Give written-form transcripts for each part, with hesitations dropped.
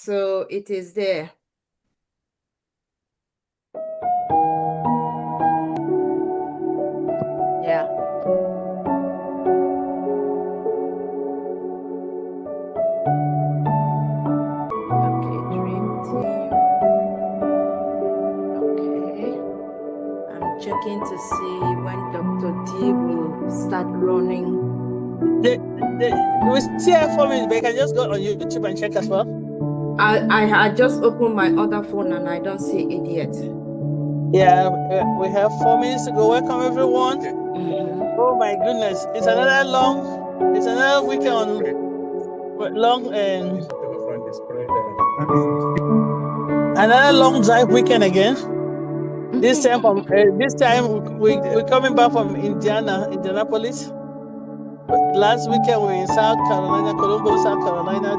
So it is there. Yeah. Okay, dream team. Okay. I'm checking to see when Dr. D will start running. We still have 4 minutes, but you can just go on YouTube and check as well. I just opened my other phone and I don't see it yet. Yeah, we have 4 minutes to go. Welcome everyone. Oh my goodness, it's another weekend on another long drive weekend again. This time we're coming back from Indianapolis. Last weekend we were in South Carolina, Columbus, South Carolina.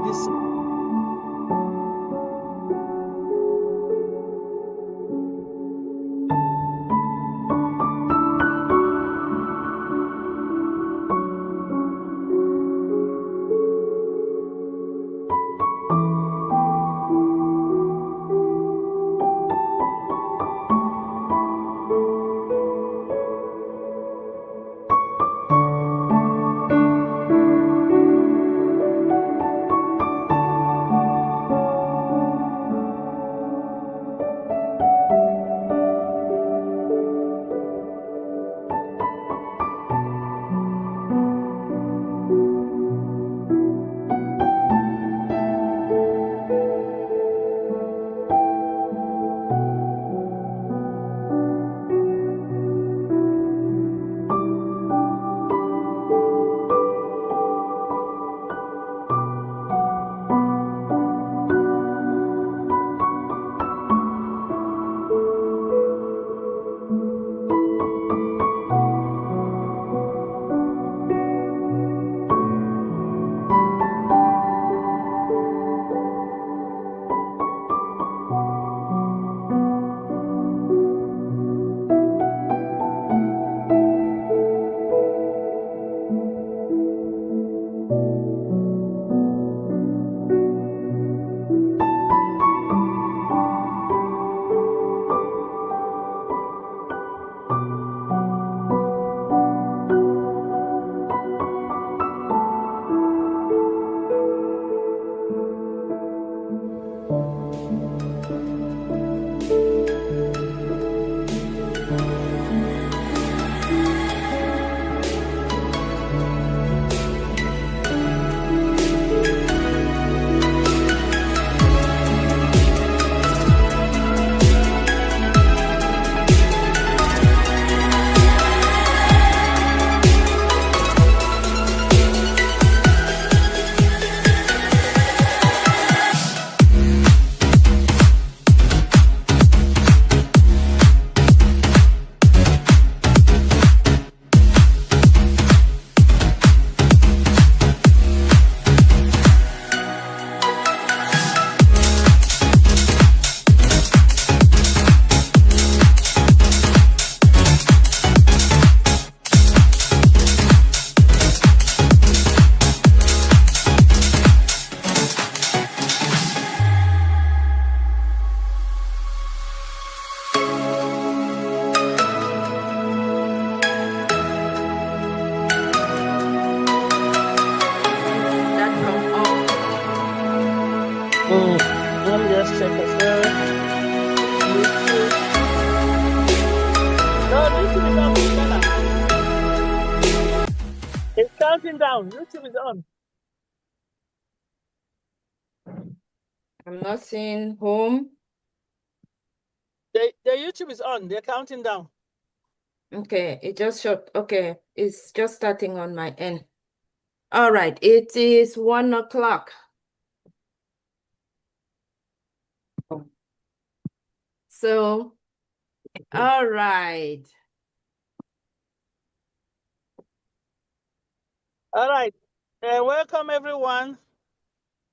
Let me just check as well. No, YouTube is on, Kanla. It's counting down. YouTube is on. I'm not seeing home. The YouTube is on. They're counting down. Okay, it just shut. Okay, it's just starting on my end. All right, it is 1 o'clock. So, all right. All right. Welcome everyone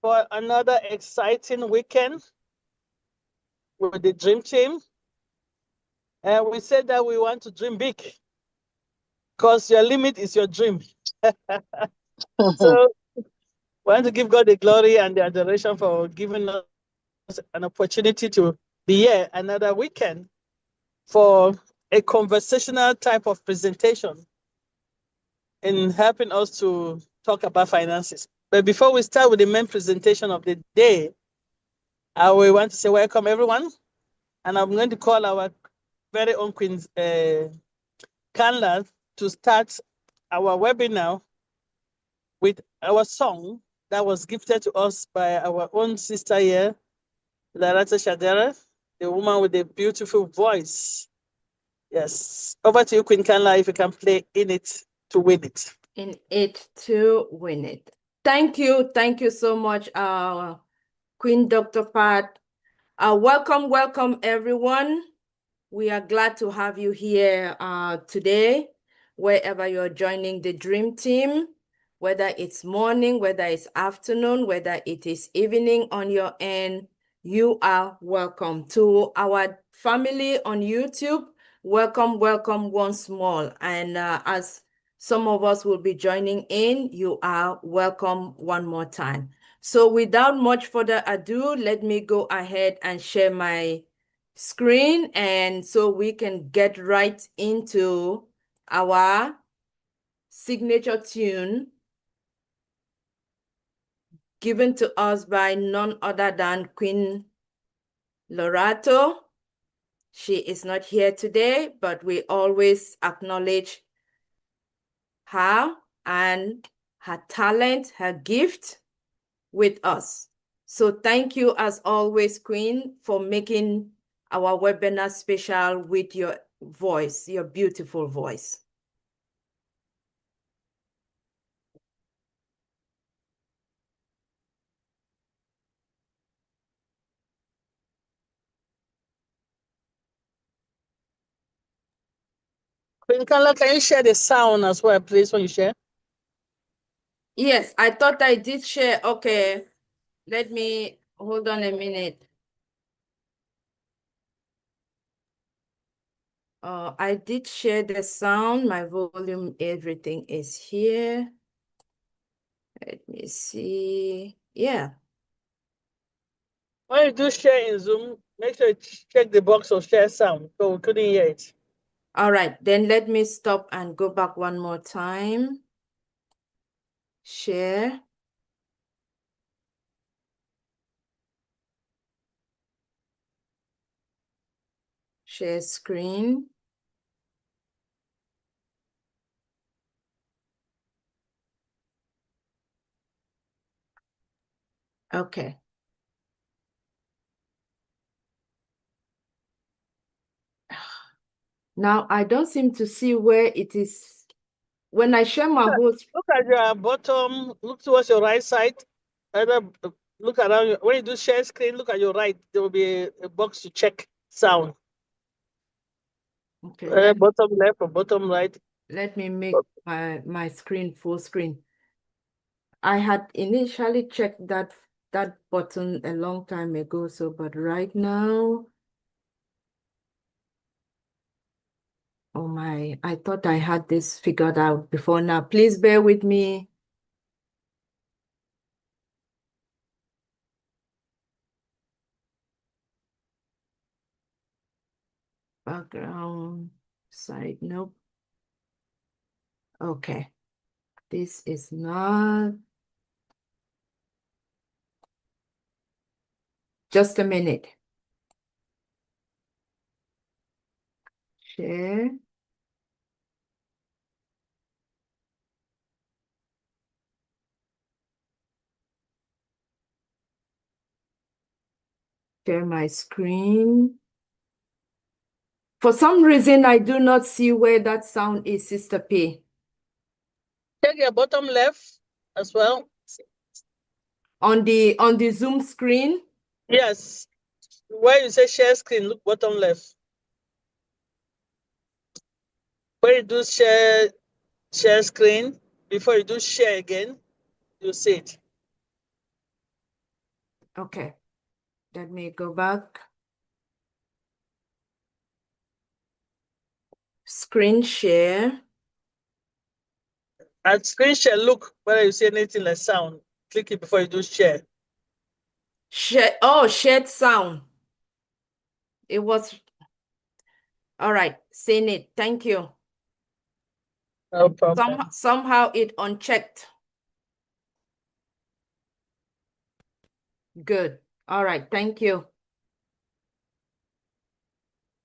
for another exciting weekend with the Dream Team. And we said that we want to dream big because your limit is your dream. So we want to give God the glory and the adoration for giving us an opportunity to be here another weekend for a conversational type of presentation in helping us to talk about finances. But before we start with the main presentation of the day, I will want to say welcome everyone. And I'm going to call our very own Queen Kanla to start our webinar with our song that was gifted to us by our own sister here, Lerato Shadare, the woman with the beautiful voice. Yes. Over to you, Queen Kanla, if you can play In It to Win It. In It to Win It. Thank you. Thank you so much, Queen Dr. Pat. Welcome, everyone. We are glad to have you here today, wherever you're joining the Dream Team, whether it's morning, whether it's afternoon, whether it is evening on your end, you are welcome. To our family on YouTube, welcome once more. And as some of us will be joining in, you are welcome one more time. So without much further ado, let me go ahead and share my screen, and so we can get right into our signature tune given to us by none other than Queen Lerato. She is not here today, but we always acknowledge her and her talent, her gift with us. So thank you as always, Queen, for making our webinar special with your voice, your beautiful voice. Queen Kanla, can you share the sound as well, please, when you share? Yes, I thought I did share. Okay, let me hold on a minute. I did share the sound. My volume, everything is here. Let me see. Yeah. When you do share in Zoom, make sure you check the box of share sound, so we couldn't hear it. All right, then let me stop and go back one more time. Share. Share screen. Okay. Now I don't seem to see where it is. When I share my whole screen. Look at your bottom, look towards your right side. Either look around. When you do share screen, look at your right. There will be a box to check sound. Okay, Bottom left or bottom right. let me make my screen full screen. I had initially checked that button a long time ago, so but right now, oh my, I thought I had this figured out before now. Please bear with me. Background side, nope. Okay, this is not. Just a minute. Share. Share my screen. For some reason, I do not see where that sound is, Sister P. Check your bottom left as well. On the Zoom screen? Yes. Where you say share screen, look bottom left. Where you do share screen, before you do share again, you see it. Okay. Let me go back. Screen share. At screen share, look whether you see anything like sound. Click it before you do share. Shared sound. It was, all right, seen it. Thank you. No problem. Somehow it unchecked. Good. All right, thank you.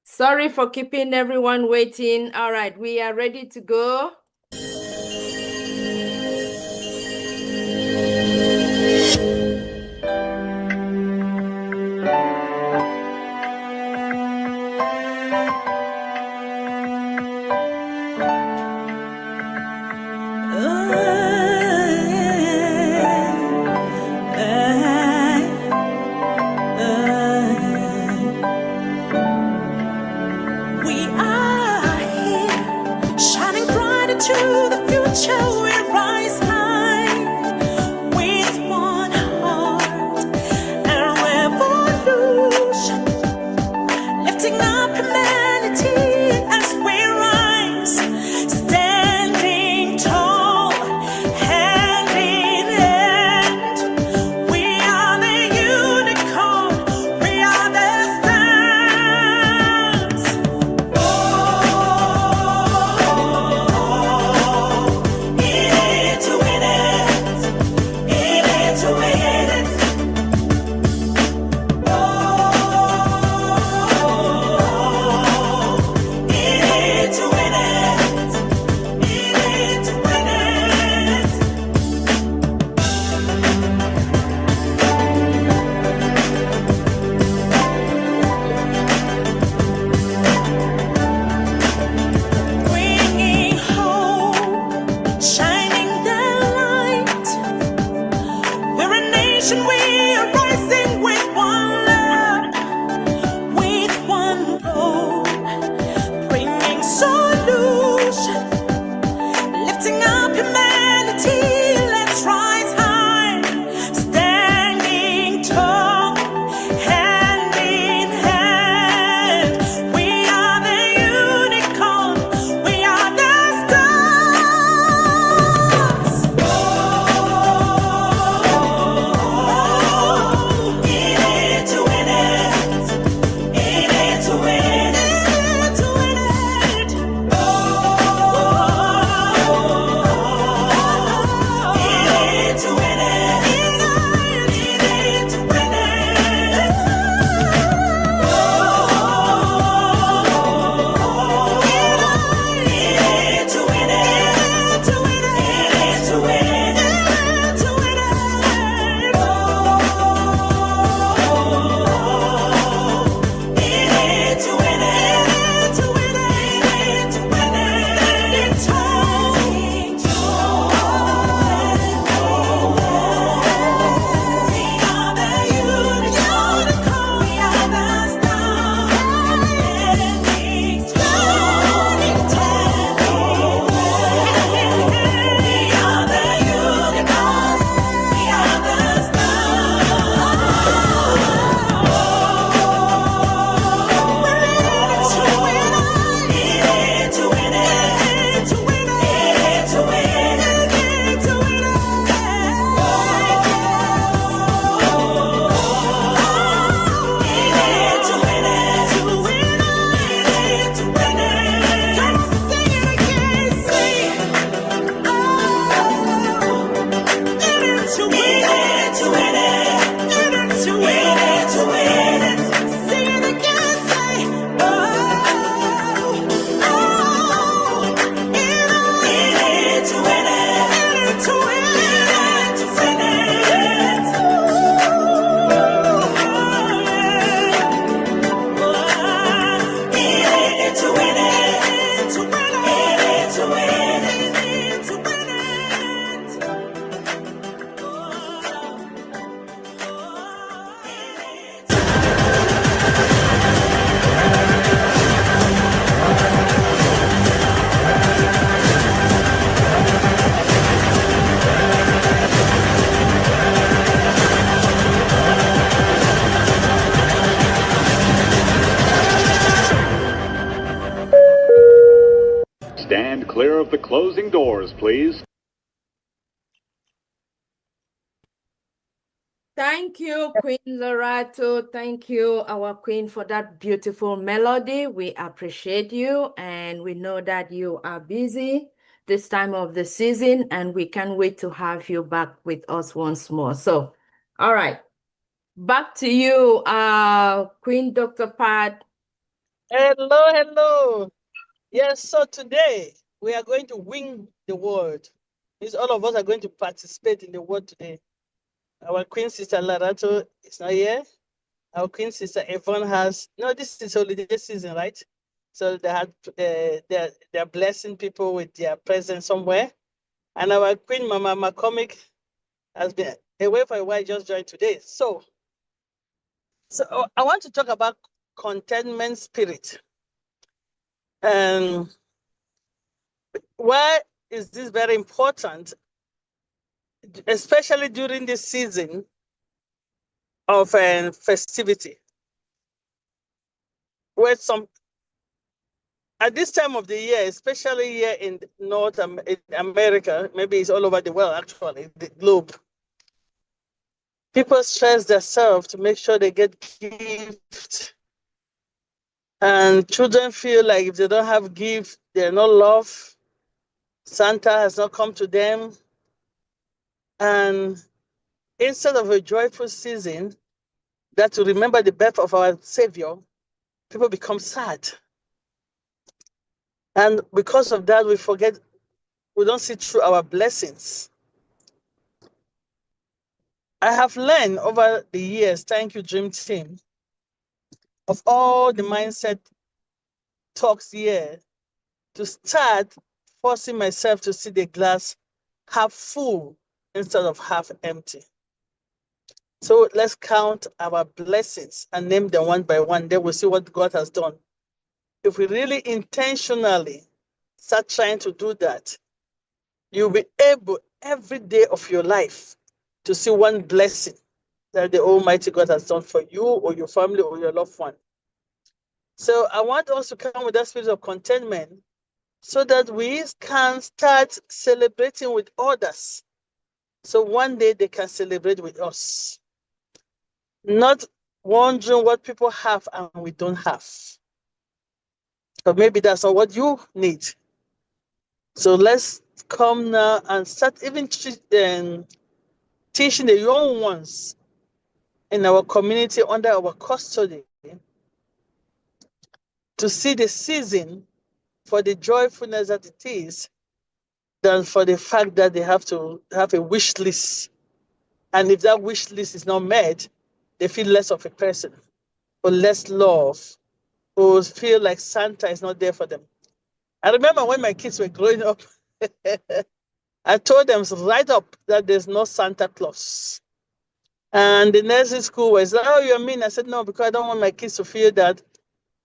Sorry for keeping everyone waiting. All right, we are ready to go. We are here, shining bright into the future. We rise high with one heart and revolution, lifting up humanity as we rise, standing tall, hand in hand. We are the unicorn, we are the stars. Bringing hope, shining the light. We're a nation, we are rising with one love, with one goal, bringing solution, lifting up humanity. Let's rise high, standing tall, hand in hand. We are the unicorn, we are the stars. To win it, to win it, to win it. To win it, to win it. To win it, to win it, to win it, to win it. To win it, to win it, to win it. Standing tall. We are the unicorn, we are the stars. Standing strong, standing. We are the unicorn, we are the Stand clear of the closing doors, please. Thank you, Queen Lerato. Thank you, our queen, for that beautiful melody. We appreciate you, and we know that you are busy this time of the season, and we can't wait to have you back with us once more. So, all right, back to you, Queen Dr. Pat. Hello, hello. Yes, so today we are going to wing the word. Means all of us are going to participate in the word today. Our queen sister Lerato is not here. Our queen sister Yvonne has no. This is holiday season, right? So they had they're blessing people with their presence somewhere. And our queen Mama McCormick has been away for a while, just joined today. So I want to talk about contentment spirit. And why is this very important? Especially during this season of festivity, where at this time of the year, especially here in North America, maybe it's all over the world actually, the globe, people stress themselves to make sure they get gifts. And children feel like if they don't have gifts, they're not loved. Santa has not come to them. And instead of a joyful season that to remember the birth of our Savior, people become sad. And because of that, we don't see through our blessings. I have learned over the years, thank you, Dream Team, of all the mindset talks here, to start forcing myself to see the glass half full instead of half empty. So let's count our blessings and name them one by one. Then we'll see what God has done. If we really intentionally start trying to do that, you'll be able every day of your life to see one blessing that the Almighty God has done for you or your family or your loved one. So I want us to come with that spirit of contentment so that we can start celebrating with others. So one day they can celebrate with us. Not wondering what people have and we don't have. But maybe that's not what you need. So let's come now and start even teaching the young ones in our community under our custody to see the season for the joyfulness that it is than for the fact that they have to have a wish list. And if that wish list is not met, they feel less of a person or less love or feel like Santa is not there for them. I remember when my kids were growing up, I told them right up that there's no Santa Claus. And the nursery school was, oh, you mean? I said, no, because I don't want my kids to feel that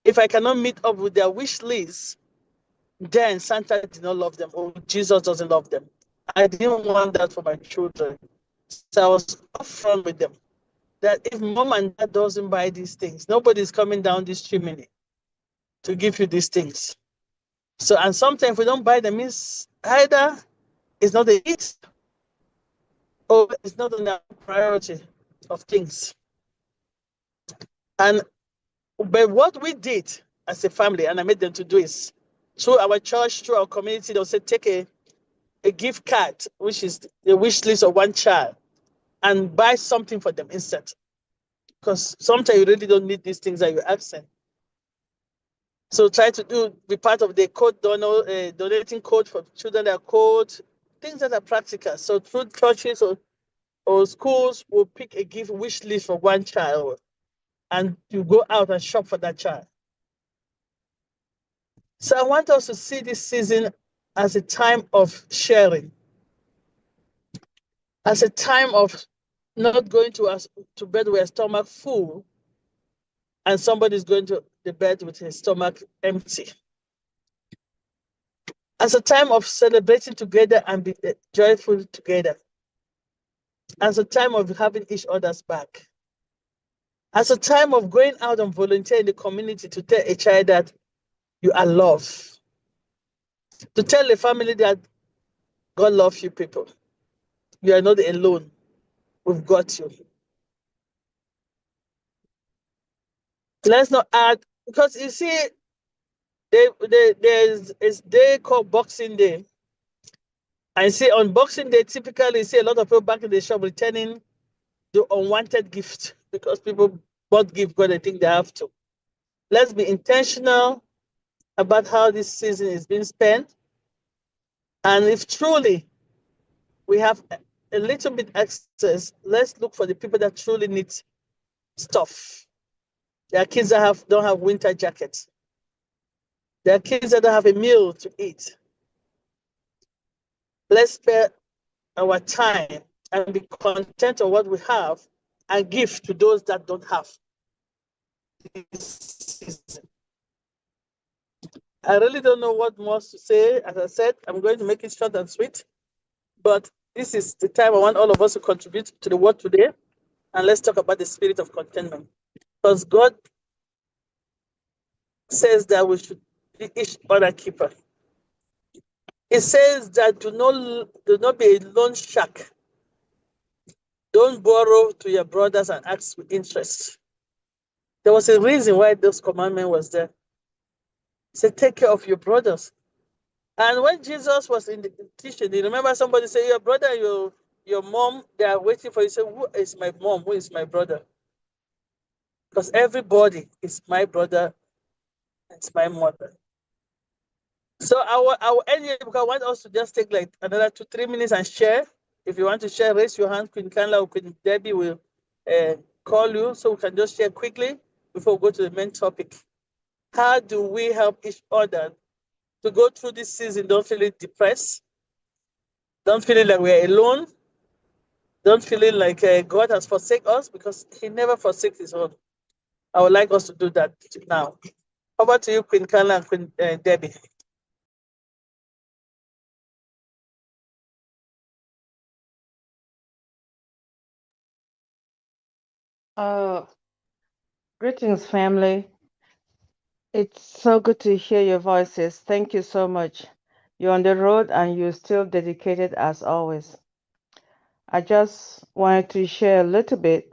if I cannot meet up with their wish list, then Santa did not love them or Jesus doesn't love them. I didn't want that for my children. So I was upfront with them that if mom and dad doesn't buy these things, nobody's coming down this chimney to give you these things. So, and sometimes if we don't buy them, means either it's not a hit or it's not on the priority of things. But what we did as a family, and I made them to do is through our church, through our community, they'll say, take a gift card, which is the wish list of one child, and buy something for them instead. Because sometimes you really don't need these things that you're asking. So try to be part of the code donating code for children that code, things that are practical. So through churches or schools will pick a gift wish list for one child and you go out and shop for that child. So I want us to see this season as a time of sharing, as a time of not going to bed with a stomach full and somebody's going to the bed with his stomach empty. As a time of celebrating together and be joyful together. As a time of having each other's back. As a time of going out and volunteering in the community to tell a child that you are loved. To tell the family that God loves you people. You are not alone. We've got you. Let's not add, because you see, there's a day called Boxing Day. I see on Boxing Day, typically, you see a lot of people back in the shop returning the unwanted gift because people bought gift because they think they have to. Let's be intentional about how this season is being spent. And if truly we have a little bit excess, let's look for the people that truly need stuff. There are kids that don't have winter jackets. There are kids that don't have a meal to eat. Let's spare our time and be content of what we have and give to those that don't have this season. I really don't know what more to say. As I said, I'm going to make it short and sweet. But this is the time I want all of us to contribute to the word today. And let's talk about the spirit of contentment. Because God says that we should be each other keeper. It says that do not be a loan shark. Don't borrow to your brothers and ask with interest. There was a reason why this commandment was there. He said, take care of your brothers. And when Jesus was in the teaching, you remember somebody say, your brother and your mom, they are waiting for you. Say, who is my mom? Who is my brother? Because everybody is my brother, it's my mother. So I will end here because I want us to just take like another 2-3 minutes and share. If you want to share, raise your hand. Queen Kanla or Queen Debbie will call you so we can just share quickly before we go to the main topic. How do we help each other to go through this season? Don't feel depressed. Don't feel like we're alone. Don't feel like God has forsaken us, because he never forsakes his own. I would like us to do that now. Over to you, Queen Kanla and Queen Debbie. Greetings, family. It's so good to hear your voices. Thank you so much. You're on the road and you're still dedicated as always. I just wanted to share a little bit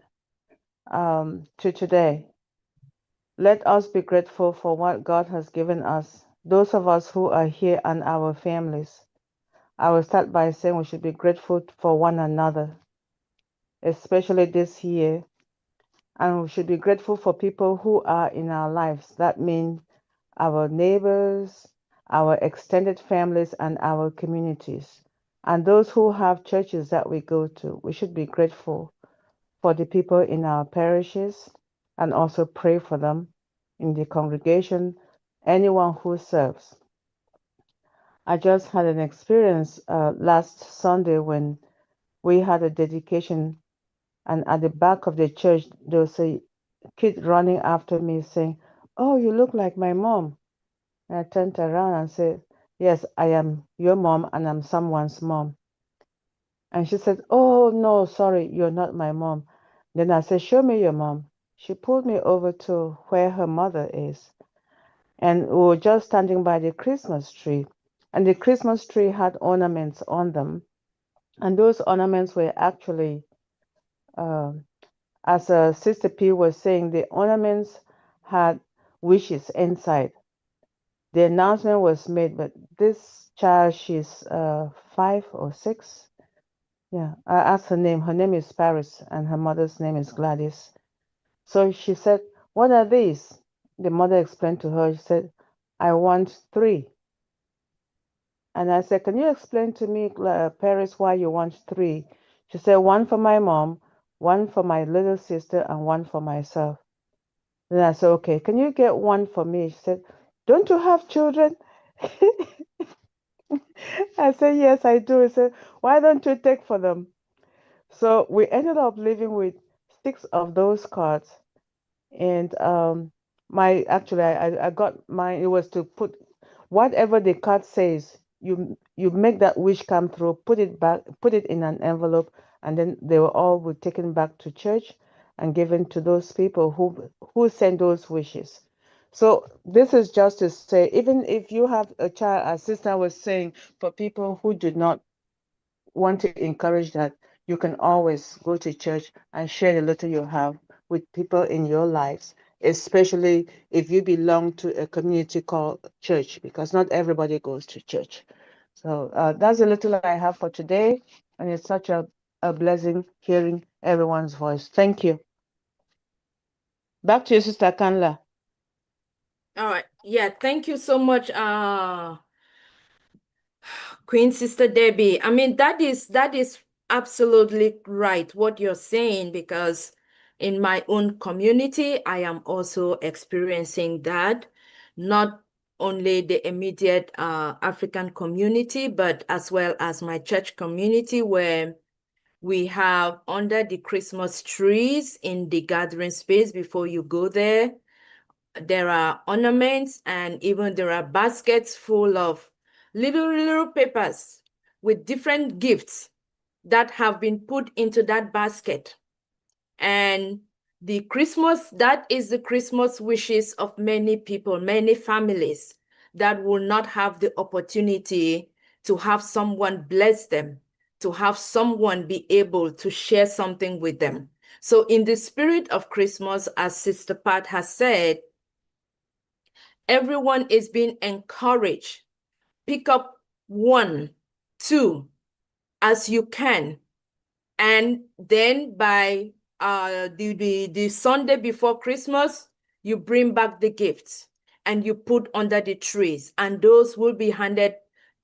to today. Let us be grateful for what God has given us, those of us who are here and our families. I will start by saying we should be grateful for one another, especially this year. And we should be grateful for people who are in our lives. That means our neighbors, our extended families, and our communities. And those who have churches that we go to, we should be grateful for the people in our parishes and also pray for them in the congregation, anyone who serves. I just had an experience last Sunday when we had a dedication, and at the back of the church, there was a kid running after me saying, "Oh, you look like my mom." And I turned around and said, "Yes, I am your mom and I'm someone's mom." And she said, "Oh, no, sorry, you're not my mom." Then I said, "Show me your mom." She pulled me over to where her mother is. And we were just standing by the Christmas tree. And the Christmas tree had ornaments on them. And those ornaments were actually, as Sister P was saying, the ornaments had wishes inside. The announcement was made, but this child, she's 5 or 6. Yeah, I asked her name. Her name is Paris, and her mother's name is Gladys. So she said, "What are these?" The mother explained to her. She said, "I want 3." And I said, "Can you explain to me, Paris, why you want 3?" She said, "One for my mom, one for my little sister, and one for myself." Then I said, "Okay, can you get one for me?" She said, "Don't you have children?" I said, "Yes, I do." He said, "Why don't you take for them?" So we ended up living with 6 of those cards. And I got mine. It was to put whatever the card says. You make that wish come through. Put it in an envelope, and then they were all were taken back to church and given to those people who sent those wishes. So this is just to say, even if you have a child, as Sister was saying, for people who do not want to encourage that, you can always go to church and share the little you have with people in your lives especially if you belong to a community called church, because not everybody goes to church. So that's a little I have for today, and it's such a blessing hearing everyone's voice. Thank you. Back to you, Sister Kanla. All right. Yeah, thank you so much, Queen Sister Debbie. I mean, that is absolutely right what you're saying, because in my own community, I am also experiencing that, not only the immediate African community, but as well as my church community, where we have under the Christmas trees in the gathering space before you go there. There are ornaments, and even there are baskets full of little papers with different gifts that have been put into that basket. And that is the Christmas wishes of many people, many families that will not have the opportunity to have someone bless them, to have someone be able to share something with them. So in the spirit of Christmas, as Sister Pat has said, everyone is being encouraged. Pick up 1, 2 as you can. And then by the Sunday before Christmas, you bring back the gifts and you put under the trees. And those will be handed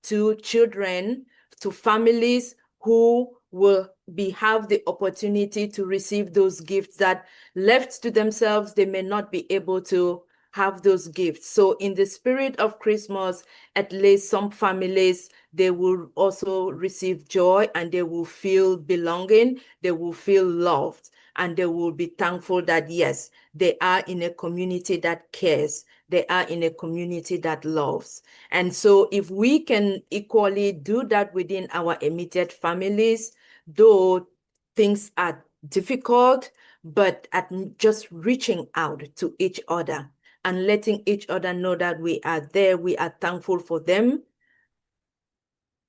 to children, to families who will have the opportunity to receive those gifts that left to themselves, they may not be able to have those gifts. So in the spirit of Christmas, at least some families, they will also receive joy, and they will feel belonging, they will feel loved, and they will be thankful that yes, they are in a community that cares, they are in a community that loves. And so if we can equally do that within our immediate families, though things are difficult, but at just reaching out to each other and letting each other know that we are there, we are thankful for them,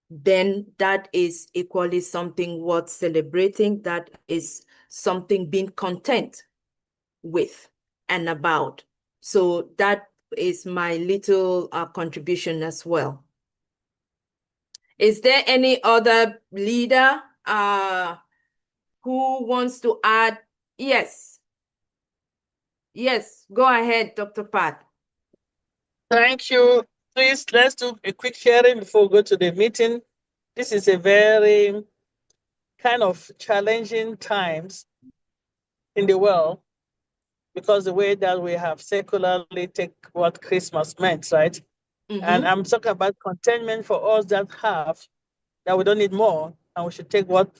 then that is equally something worth celebrating. That is something being content with and about. So that is my little contribution as well. Is there any other leader who wants to add? Yes. Yes, go ahead, Dr. Pat. Thank you. Please, let's do a quick sharing before we go to the meeting. This is a very kind of challenging times in the world, because the way that we have secularly take what Christmas meant, right? And I'm talking about contentment for us that we don't need more, and we should take what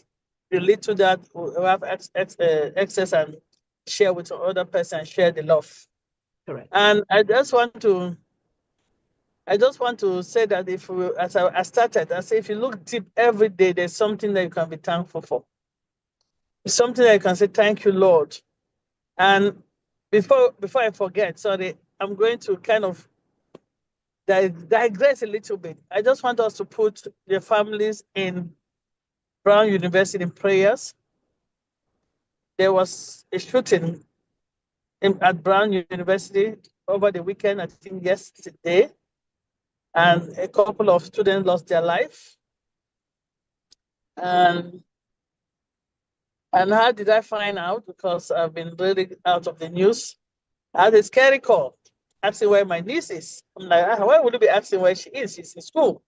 the little that we have excess and share with other person, share the love. Correct. And I just want to say that if we, as I started, I say if you look deep every day, there's something that you can be thankful for. It's something that you can say, thank you, Lord. And before I forget, sorry, I'm going to kind of digress a little bit. I just want us to put the families in Brown University in prayers. There was a shooting at Brown University over the weekend, I think yesterday, and a couple of students lost their life. And how did I find out? Because I've been really out of the news. I had a scary call asking where my niece is. I'm like, why would you be asking where she is? She's in school.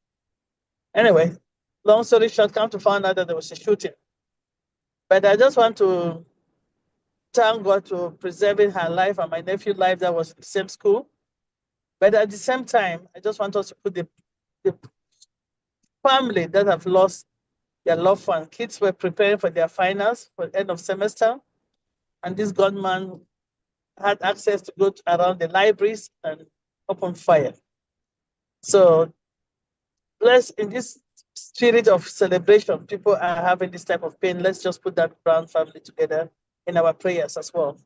Anyway, long story short, come to find out that there was a shooting. But I just want to thank God for preserving her life and my nephew's life that was in the same school. But at the same time, I just want us to put the family that have lost their loved one. Kids were preparing for their finals for the end of semester, and this gunman had access to go around the libraries and open fire. So let's, in this spirit of celebration, people are having this type of pain. Let's just put that Brown family together in our prayers as well.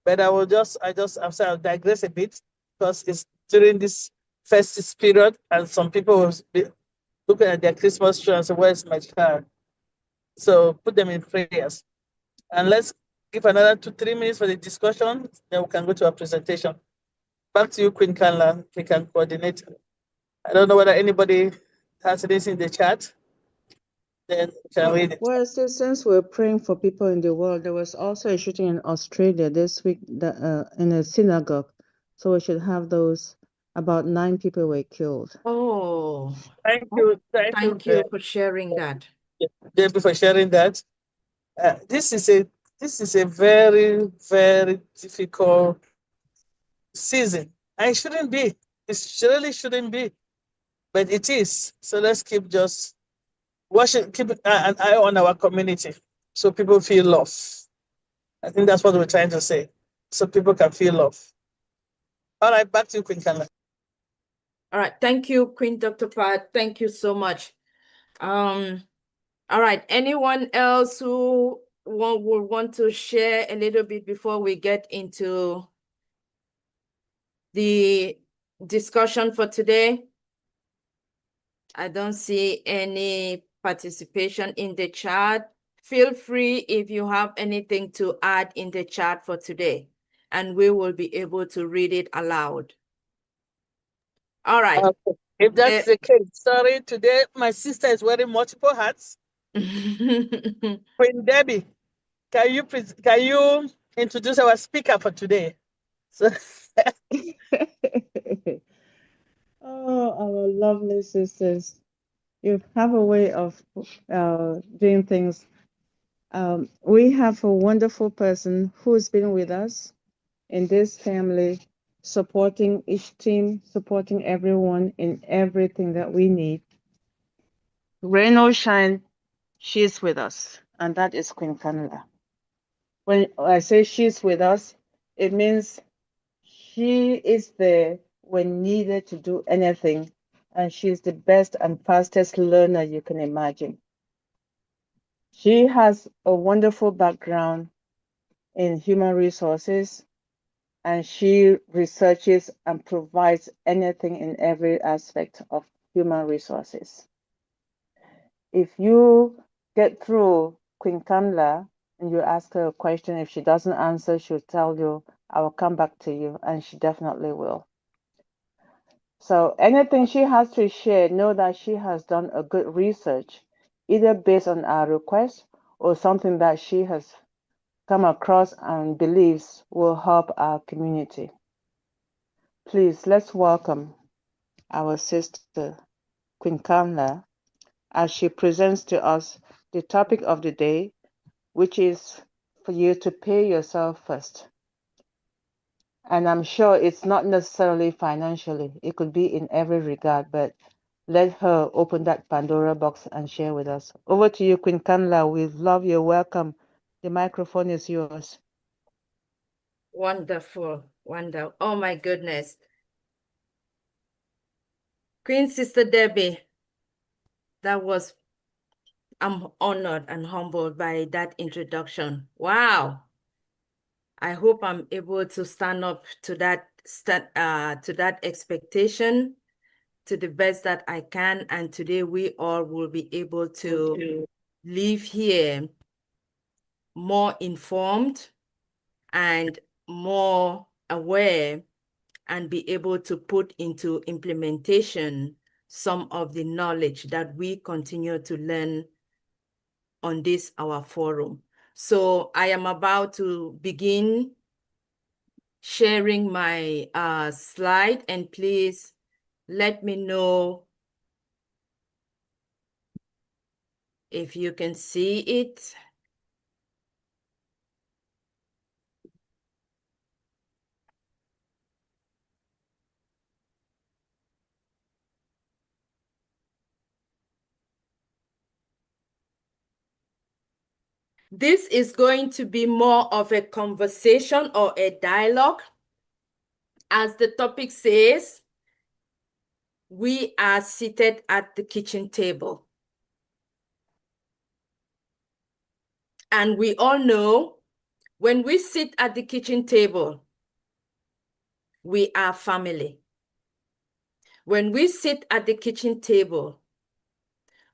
But I'll digress a bit, because it's during this festive period, and some people will be looking at their Christmas tree and say, where's my child? So put them in prayers. And let's give another 2-3 minutes for the discussion, then we can go to our presentation. Back to you, Queen Kanla. We can coordinate. I don't know whether anybody has this in the chat. Then we can read it. Well, since we're praying for people in the world, there was also a shooting in Australia this week that, in a synagogue. So we should have those. About 9 people were killed. Oh, Thank you. thank you for sharing that. Debbie, for sharing that. This is a very, very difficult season. And it shouldn't be. It really shouldn't be. But it is. So let's keep just keep an eye on our community so people feel love. I think that's what we're trying to say. So people can feel love. All right, back to you, Queen Kanla. All right, thank you, Queen Dr. Pat. Thank you so much. All right, anyone else who would want to share a little bit before we get into the discussion for today? I don't see any participation in the chat. Feel free if you have anything to add in the chat for today, and we will be able to read it aloud. All right. If that's the case, sorry, today my sister is wearing multiple hats. Queen Debbie, can you introduce our speaker for today? So Oh, our lovely sisters. You have a way of doing things. We have a wonderful person who's been with us in this family, supporting each team, supporting everyone in everything that we need. Rain or shine, she's with us, and that is Queen Kanla. When I say she's with us, it means she is there when needed to do anything, and she's the best and fastest learner you can imagine. She has a wonderful background in human resources, and she researches and provides anything in every aspect of human resources. If you get through Queen Kanla and you ask her a question, if she doesn't answer, she'll tell you, I will come back to you, and she definitely will. So anything she has to share, know that she has done a good research, either based on our request or something that she has come across and believes will help our community. Please, let's welcome our sister, Queen Kanla, as she presents to us the topic of the day, which is for you to pay yourself first. And I'm sure it's not necessarily financially. It could be in every regard, but let her open that Pandora box and share with us. Over to you, Queen Kanla. We love you. Welcome. The microphone is yours. Wonderful, wonderful. Oh my goodness. Queen Sister Debbie, I'm honored and humbled by that introduction. Wow. I hope I'm able to stand up to that expectation to the best that I can. And today we all will be able to leave here more informed and more aware and be able to put into implementation some of the knowledge that we continue to learn on this, our forum. So I am about to begin sharing my slide, and please let me know if you can see it. This is going to be more of a conversation or a dialogue. As the topic says, we are seated at the kitchen table. And we all know when we sit at the kitchen table, we are family. When we sit at the kitchen table,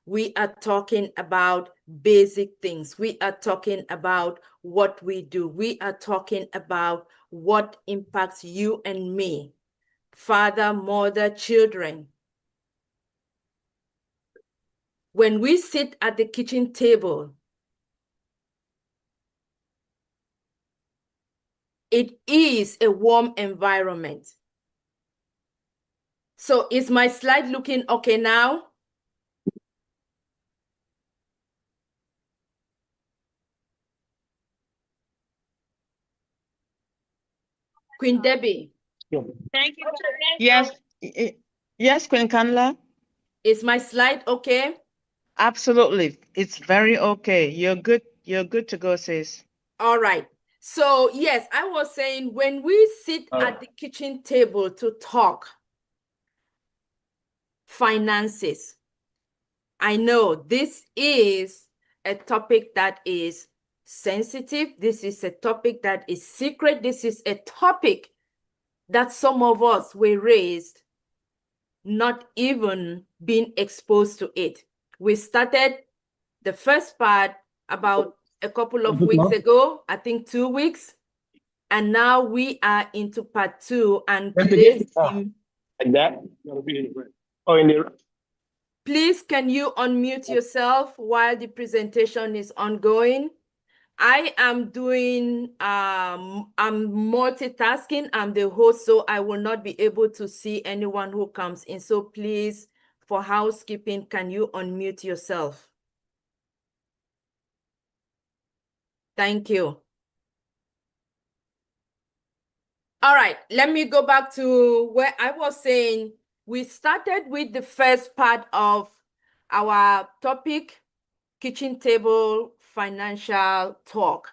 We are talking about basic things. We are talking about what we do. We are talking about what impacts you and me, father, mother, children. When we sit at the kitchen table, it is a warm environment. So is my slide looking okay now? Queen Debbie, Thank you. Yes, yes, Queen Kanla. is my slide okay? Absolutely. It's very okay. You're good. You're good to go, sis. All right. So yes, I was saying when we sit at the kitchen table to talk finances, I know this is a topic that is sensitive. This is a topic that is secret. This is a topic that some of us were raised not even being exposed to it. We started the first part about a couple of weeks ago, I think 2 weeks. And now we are into part 2. And today's theme. Like that? Oh, in the Please, can you unmute yourself while the presentation is ongoing? I am doing, I'm multitasking. I'm the host, so I will not be able to see anyone who comes in. So please, for housekeeping, can you unmute yourself? Thank you. All right, let me go back to where I was saying we started with the first part of our topic, kitchen table financial talk.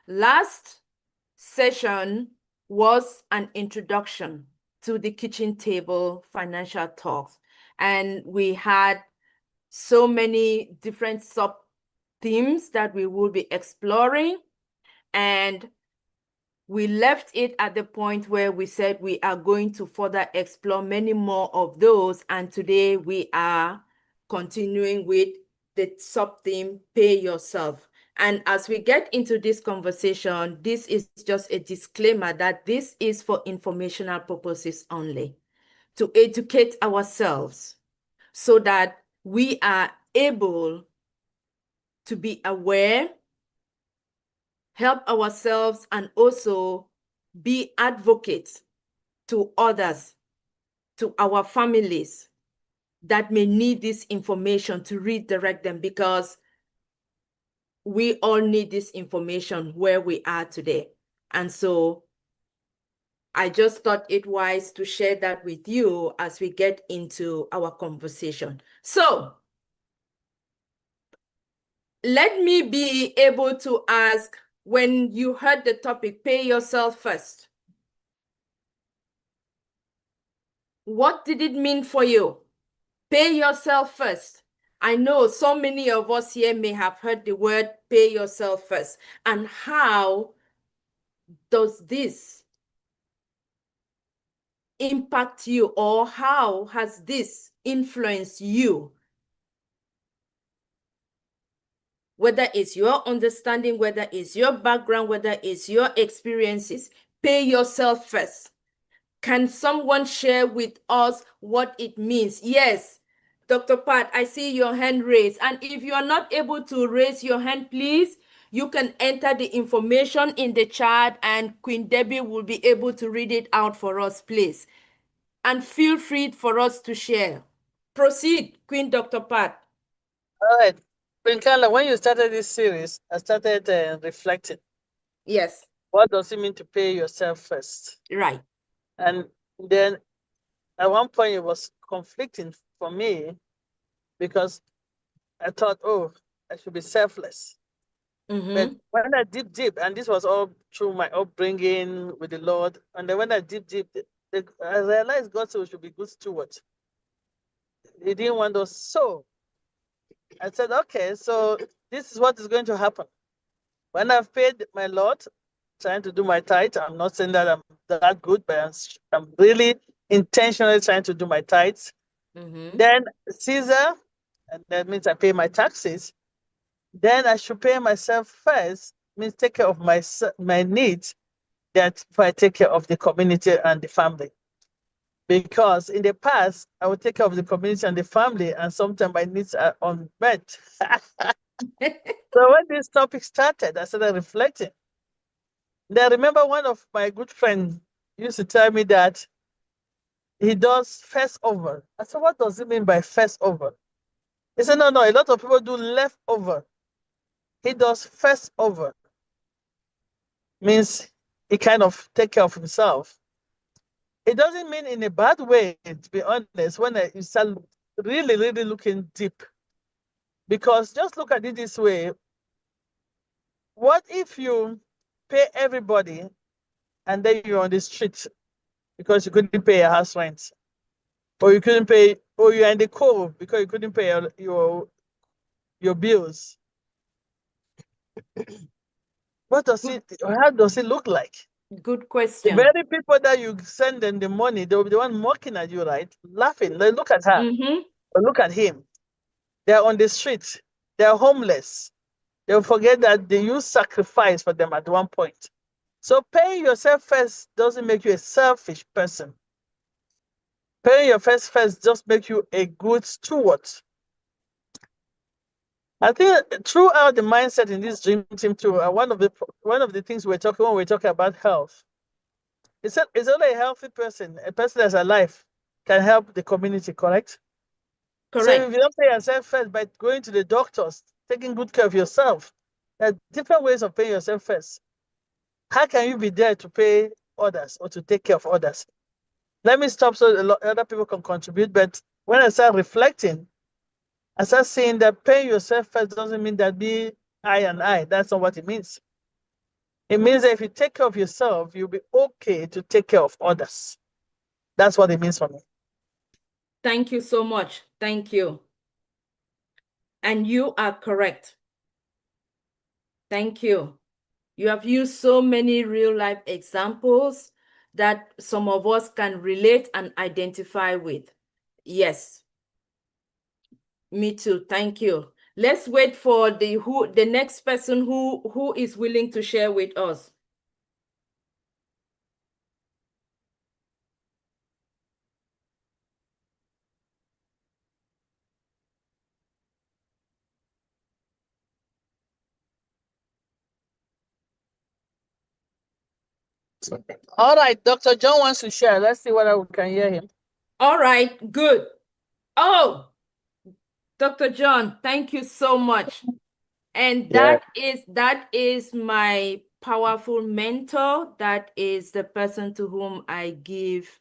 Last session was an introduction to the kitchen table financial talks. And we had so many different sub themes that we will be exploring. And we left it at the point where we said we are going to further explore many more of those. And today we are continuing with the sub-theme, pay yourself. And as we get into this conversation, this is just a disclaimer that this is for informational purposes only, to educate ourselves so that we are able to be aware, help ourselves, and also be advocates to others, to our families that may need this information to redirect them, because we all need this information where we are today. And so I just thought it wise to share that with you as we get into our conversation. So let me be able to ask, when you heard the topic, pay yourself first, what did it mean for you? Pay yourself first. I know so many of us here may have heard the word pay yourself first. And how does this impact you, or how has this influenced you? Whether it's your understanding, whether it's your background, whether it's your experiences, pay yourself first. Can someone share with us what it means? Yes, Dr. Pat, I see your hand raised. And if you are not able to raise your hand, please, you can enter the information in the chat and Queen Debbie will be able to read it out for us, please. And feel free for us to share. Proceed, Queen Dr. Pat. All right. Kanla, when you started this series, I started reflecting. Yes. What does it mean to pay yourself first? Right. And then at one point it was conflicting for me because I thought, oh, I should be selfless. But when I deep, and this was all through my upbringing with the Lord, and then when I deep, I realized God said we should be good stewards. He didn't want us. So I said, okay, so this is what is going to happen. When I've paid my Lord, trying to do my tithe, I'm not saying that I'm that good, but I'm really intentionally trying to do my tithes. Then Caesar, and that means I pay my taxes, then I should pay myself first, means take care of my needs, that if I take care of the community and the family. Because in the past, I would take care of the community and the family, and sometimes my needs are unmet. So when this topic started, I started reflecting. Then I remember one of my good friends used to tell me that he does first over. I said, what does it mean by first over? He said, no, a lot of people do leftover. He does first over. Means he kind of take care of himself. It doesn't mean in a bad way, to be honest, when you start really, really looking deep. Because just look at it this way. What if you pay everybody and then you're on the street because you couldn't pay your house rent? Or you couldn't pay, or you're in the cold because you couldn't pay your bills. How does it look like? Good The question. very people that you send them the money, they'll be the one mocking at you, right? Laughing. They look at her, or look at him. They're on the street. They're homeless. They'll forget that they use sacrifice for them at one point. So paying yourself first doesn't make you a selfish person. Paying your first just makes you a good steward. I think throughout the mindset in this dream team too, one of the things we're talking when we're talking about health, it's only a healthy person, a person that's alive, can help the community, correct? So Correct. if you don't pay yourself first by going to the doctors, taking good care of yourself, there are different ways of paying yourself first. How can you be there to pay others or to take care of others? Let me stop so other people can contribute. But when I start reflecting, I start seeing that paying yourself first doesn't mean that be I and I. That's not what it means. It means that if you take care of yourself, you'll be okay to take care of others. That's what it means for me. Thank you so much. Thank you. And you are correct. Thank you. You have used so many real life examples that some of us can relate and identify with. Yes. Me too. Thank you. Let's wait for the next person who is willing to share with us. All right, Dr. John wants to share. Let's see whether we can hear him. All right, good. Oh, Dr. John, thank you so much. And that is my powerful mentor. That is the person to whom I give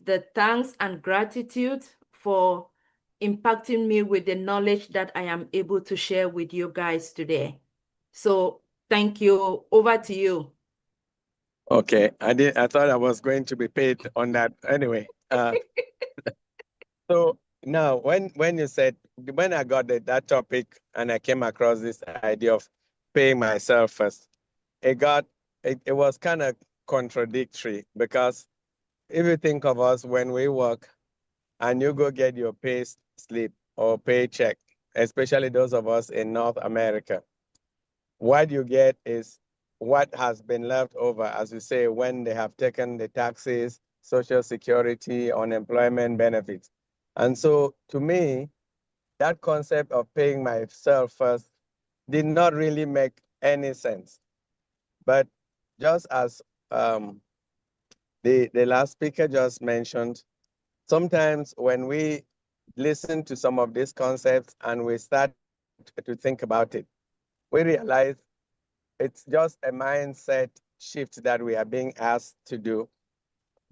the thanks and gratitude for impacting me with the knowledge that I am able to share with you guys today. So thank you. Over to you. Okay, I thought I was going to be paid on that anyway. So now, when you said, when I got that topic and I came across this idea of paying myself first, it was kind of contradictory, because if you think of us when we work and you go get your pay slip or paycheck, especially those of us in North America, what you get is what has been left over, as you say, when they have taken the taxes, Social Security, unemployment benefits. And so to me, that concept of paying myself first did not really make any sense. But just as the last speaker just mentioned, sometimes when we listen to some of these concepts and we start to think about it, we realize it's just a mindset shift that we are being asked to do.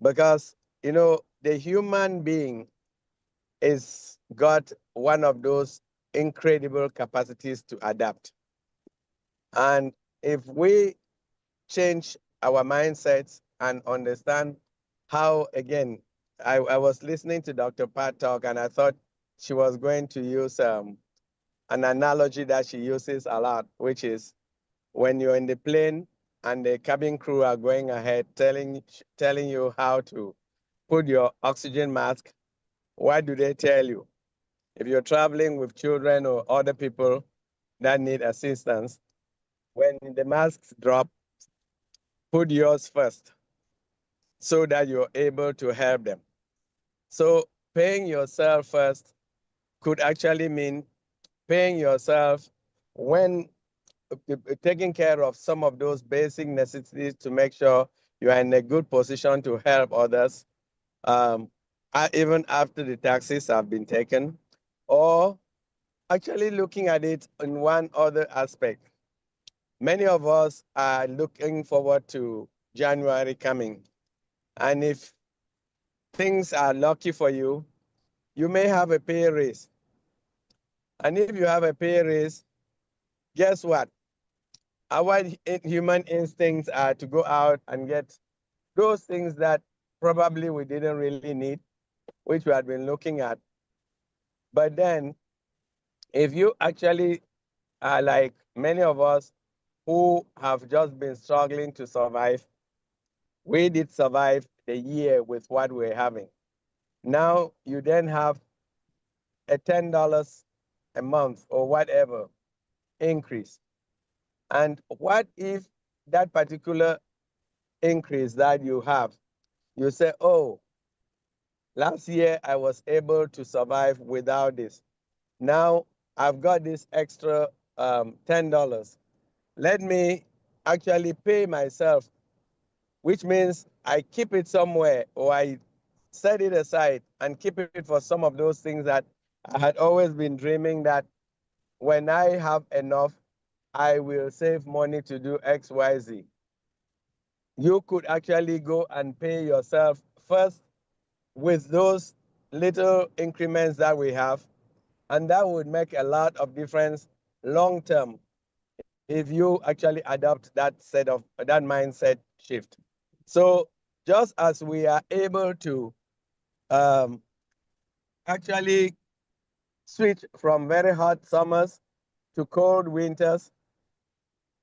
Because, the human being is got one of those incredible capacities to adapt. And if we change our mindsets and understand how, again, I was listening to Dr. Pat talk, and I thought she was going to use an analogy that she uses a lot, which is when you're in the plane and the cabin crew are going ahead telling you how to put your oxygen mask, what do they tell you? if you're traveling with children or other people that need assistance, when the masks drop, put yours first so that you're able to help them. So paying yourself first could actually mean paying yourself when taking care of some of those basic necessities to make sure you are in a good position to help others, even after the taxes have been taken, or actually looking at it in one other aspect. Many of us are looking forward to January coming. And if things are lucky for you, you may have a pay raise. And if you have a pay raise, guess what? Our human instincts are to go out and get those things that probably we didn't really need, which we had been looking at. But then, if you actually are like many of us who have just been struggling to survive, we did survive the year with what we're having. Now you then have a $10 a month or whatever increase. And what if that particular increase that you have, you say, oh, last year I was able to survive without this. Now I've got this extra $10. Let me actually pay myself, which means I keep it somewhere or I set it aside and keep it for some of those things that I had always been dreaming that when I have enough, I will save money to do X, Y, Z. You could actually go and pay yourself first with those little increments that we have, and that would make a lot of difference long term if you actually adopt that mindset shift. So just as we are able to actually switch from very hot summers to cold winters,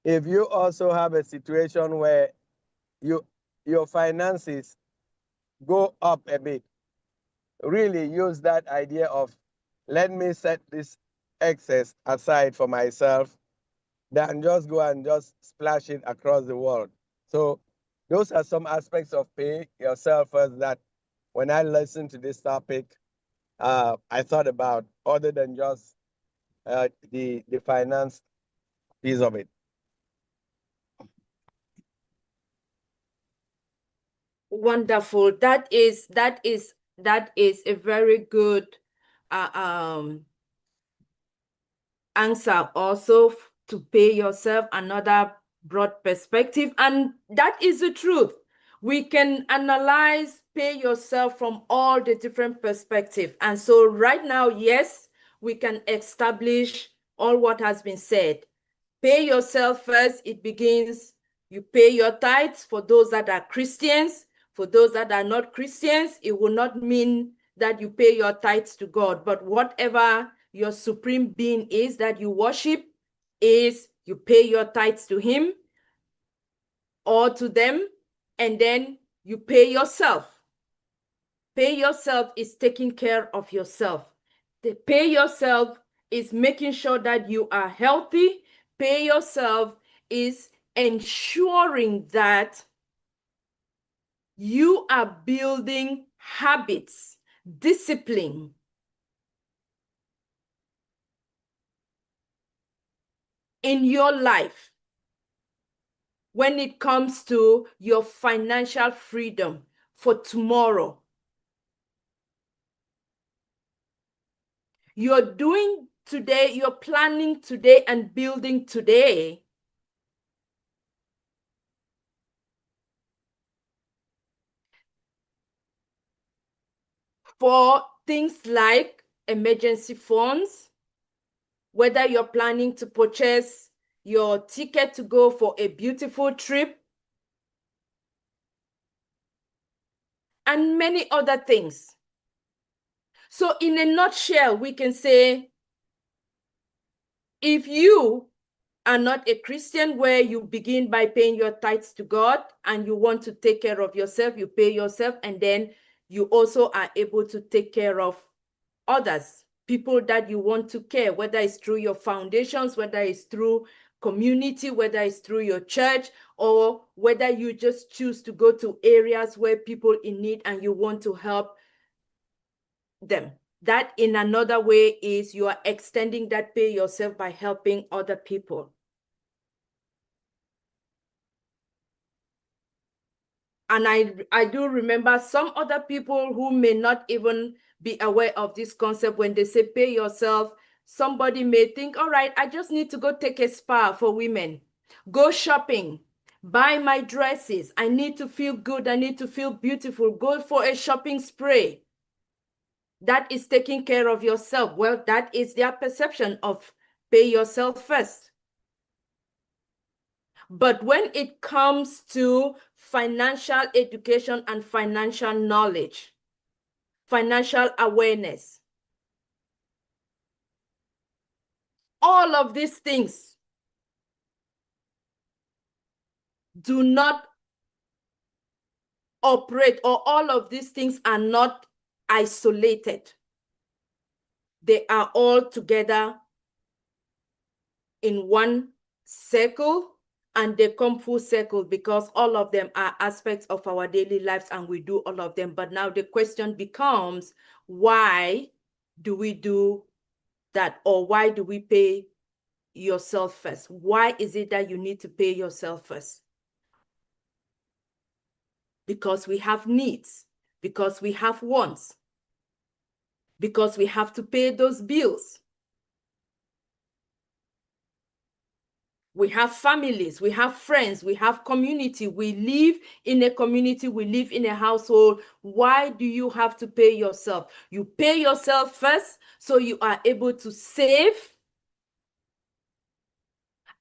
if you also have a situation where your finances go up a bit, really use that idea of let me set this excess aside for myself than just go and just splash it across the world. So those are some aspects of pay yourself first that when I listened to this topic, I thought about other than just the finance piece of it. Wonderful. That is a very good answer also to pay yourself, another broad perspective. And that is the truth. We can analyze pay yourself from all the different perspectives. And so right now, yes, we can establish all what has been said. Pay yourself first. It begins, you pay your tithes for those that are Christians. For those that are not Christians, it will not mean that you pay your tithes to God, but whatever your supreme being is that you worship is you pay your tithes to him or to them, and then you pay yourself. Pay yourself is taking care of yourself. The pay yourself is making sure that you are healthy. Pay yourself is ensuring that you are building habits, discipline. In your life when it comes to your financial freedom for tomorrow. You're doing today, you're planning today and building today for things like emergency funds, whether you're planning to purchase your ticket to go for a beautiful trip, and many other things. So in a nutshell, we can say, if you are not a Christian where you begin by paying your tithes to God and you want to take care of yourself, you pay yourself, and then you also are able to take care of others, people that you want to care, whether it's through your foundations, whether it's through community, whether it's through your church, or whether you just choose to go to areas where people in need and you want to help them. That in another way is you are extending that pay yourself by helping other people. And I do remember some other people who may not even be aware of this concept. When they say pay yourself, somebody may think, all right, I just need to go take a spa for women, go shopping, buy my dresses. I need to feel good. I need to feel beautiful. Go for a shopping spree. That is taking care of yourself. Well, that is their perception of pay yourself first. But when it comes to financial education and financial knowledge, financial awareness, all of these things do not operate, or all of these things are not isolated. They are all together in one circle, and they come full circle because all of them are aspects of our daily lives and we do all of them. But now the question becomes, why do we do that? Or why do we pay yourself first? Why is it that you need to pay yourself first? Because we have needs, because we have wants, because we have to pay those bills. We have families, we have friends, we have community. We live in a community, we live in a household. Why do you have to pay yourself? You pay yourself first so you are able to save,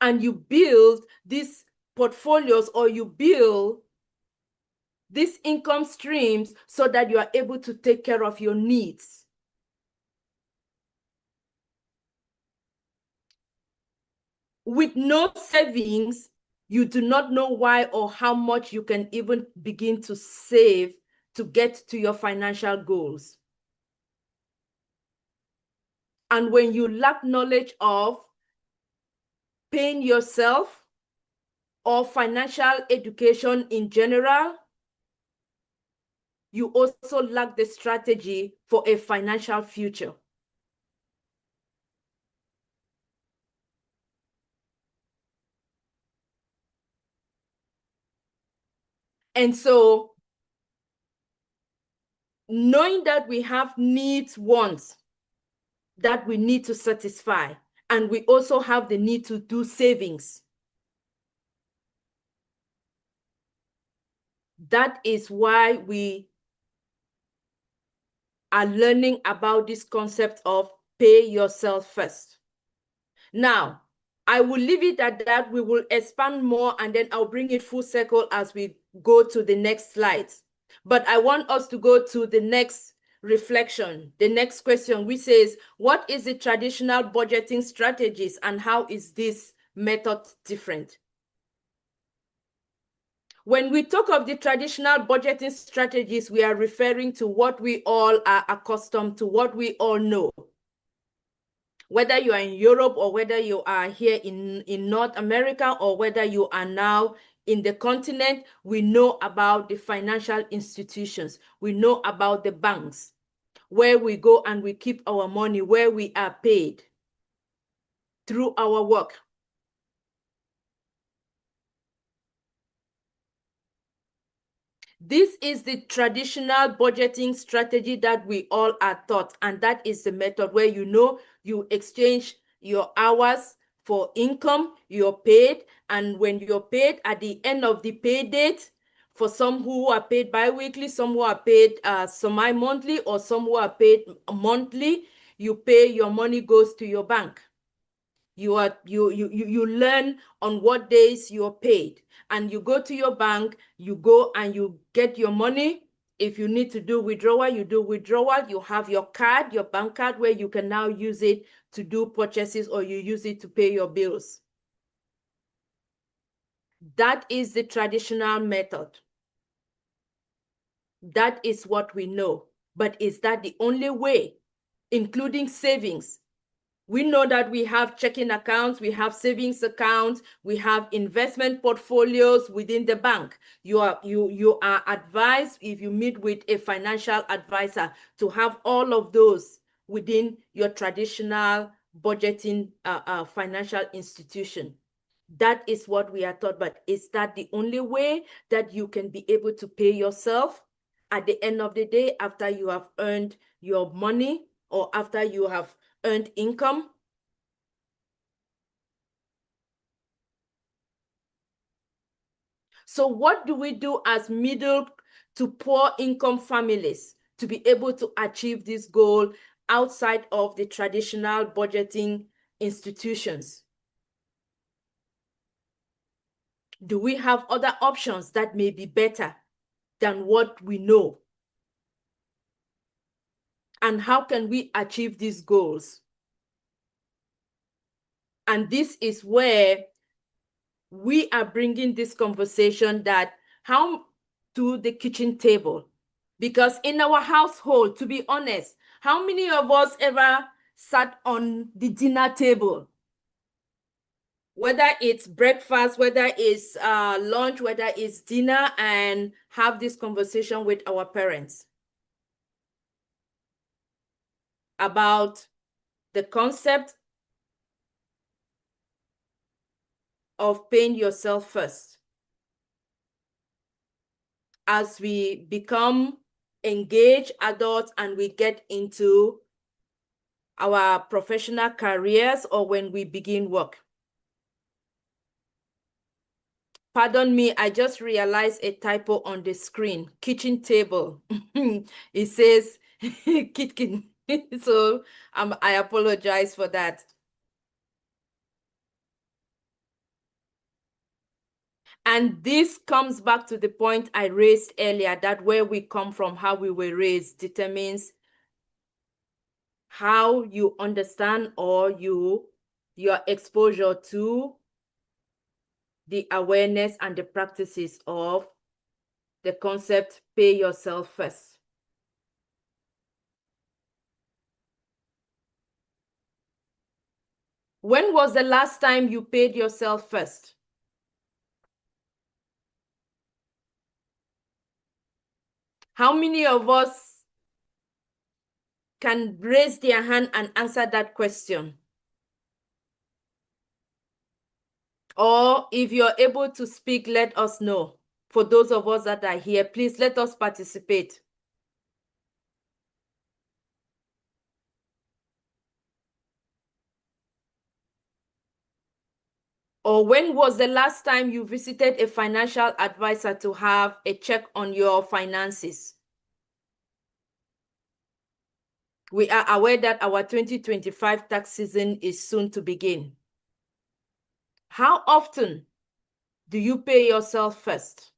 and you build these portfolios, or you build these income streams so that you are able to take care of your needs. With no savings, you do not know why or how much you can even begin to save to get to your financial goals. And when you lack knowledge of paying yourself or financial education in general, you also lack the strategy for a financial future. And so, knowing that we have needs, wants that we need to satisfy, and we also have the need to do savings. That is why we are learning about this concept of pay yourself first. Now, I will leave it at that. We will expand more, and then I'll bring it full circle as we go to the next slides. But I want us to go to the next reflection, the next question, which says, what is the traditional budgeting strategies and how is this method different? When we talk of the traditional budgeting strategies, we are referring to what we all are accustomed to, what we all know. Whether you are in Europe or whether you are here in North America or whether you are now in the continent, we know about the financial institutions. We know about the banks, where we go and we keep our money, where we are paid through our work. This is the traditional budgeting strategy that we all are taught, and that is the method where you exchange your hours for income, you're paid, and when you're paid at the end of the pay date, for some who are paid bi-weekly, some who are paid semi-monthly, or some who are paid monthly, you pay, your money goes to your bank. You learn on what days you're paid, and you go to your bank, you go and you get your money. If you need to do withdrawal, you do withdrawal. You have your card, your bank card, where you can now use it to do purchases, or you use it to pay your bills. That is the traditional method. That is what we know. But is that the only way? including savings. We know that we have checking accounts, we have savings accounts, we have investment portfolios within the bank. You are advised, if you meet with a financial advisor, to have all of those within your traditional budgeting financial institution. That is what we are taught. But is that the only way that you can be able to pay yourself at the end of the day, after you have earned your money or after you have earned income? So what do we do as middle to poor income families to be able to achieve this goal outside of the traditional budgeting institutions? Do we have other options that may be better than what we know? And how can we achieve these goals? And this is where we are bringing this conversation that how to the kitchen table. Because in our household, to be honest, how many of us ever sat on the dinner table? Whether it's breakfast, whether it's lunch, whether it's dinner, and have this conversation with our parents about the concept of paying yourself first. As we become engaged adults and we get into our professional careers or when we begin work. Pardon me, I just realized a typo on the screen. Kitchen table. It says kitchen. So I apologize for that. And this comes back to the point I raised earlier, that where we come from, how we were raised, determines how you understand or your exposure to the awareness and the practices of the concept, pay yourself first. When was the last time you paid yourself first? How many of us can raise their hand and answer that question? Or if you're able to speak, let us know. For those of us that are here, please let us participate. Or when was the last time you visited a financial advisor to have a check on your finances? We are aware that our 2025 tax season is soon to begin. How often do you pay yourself first?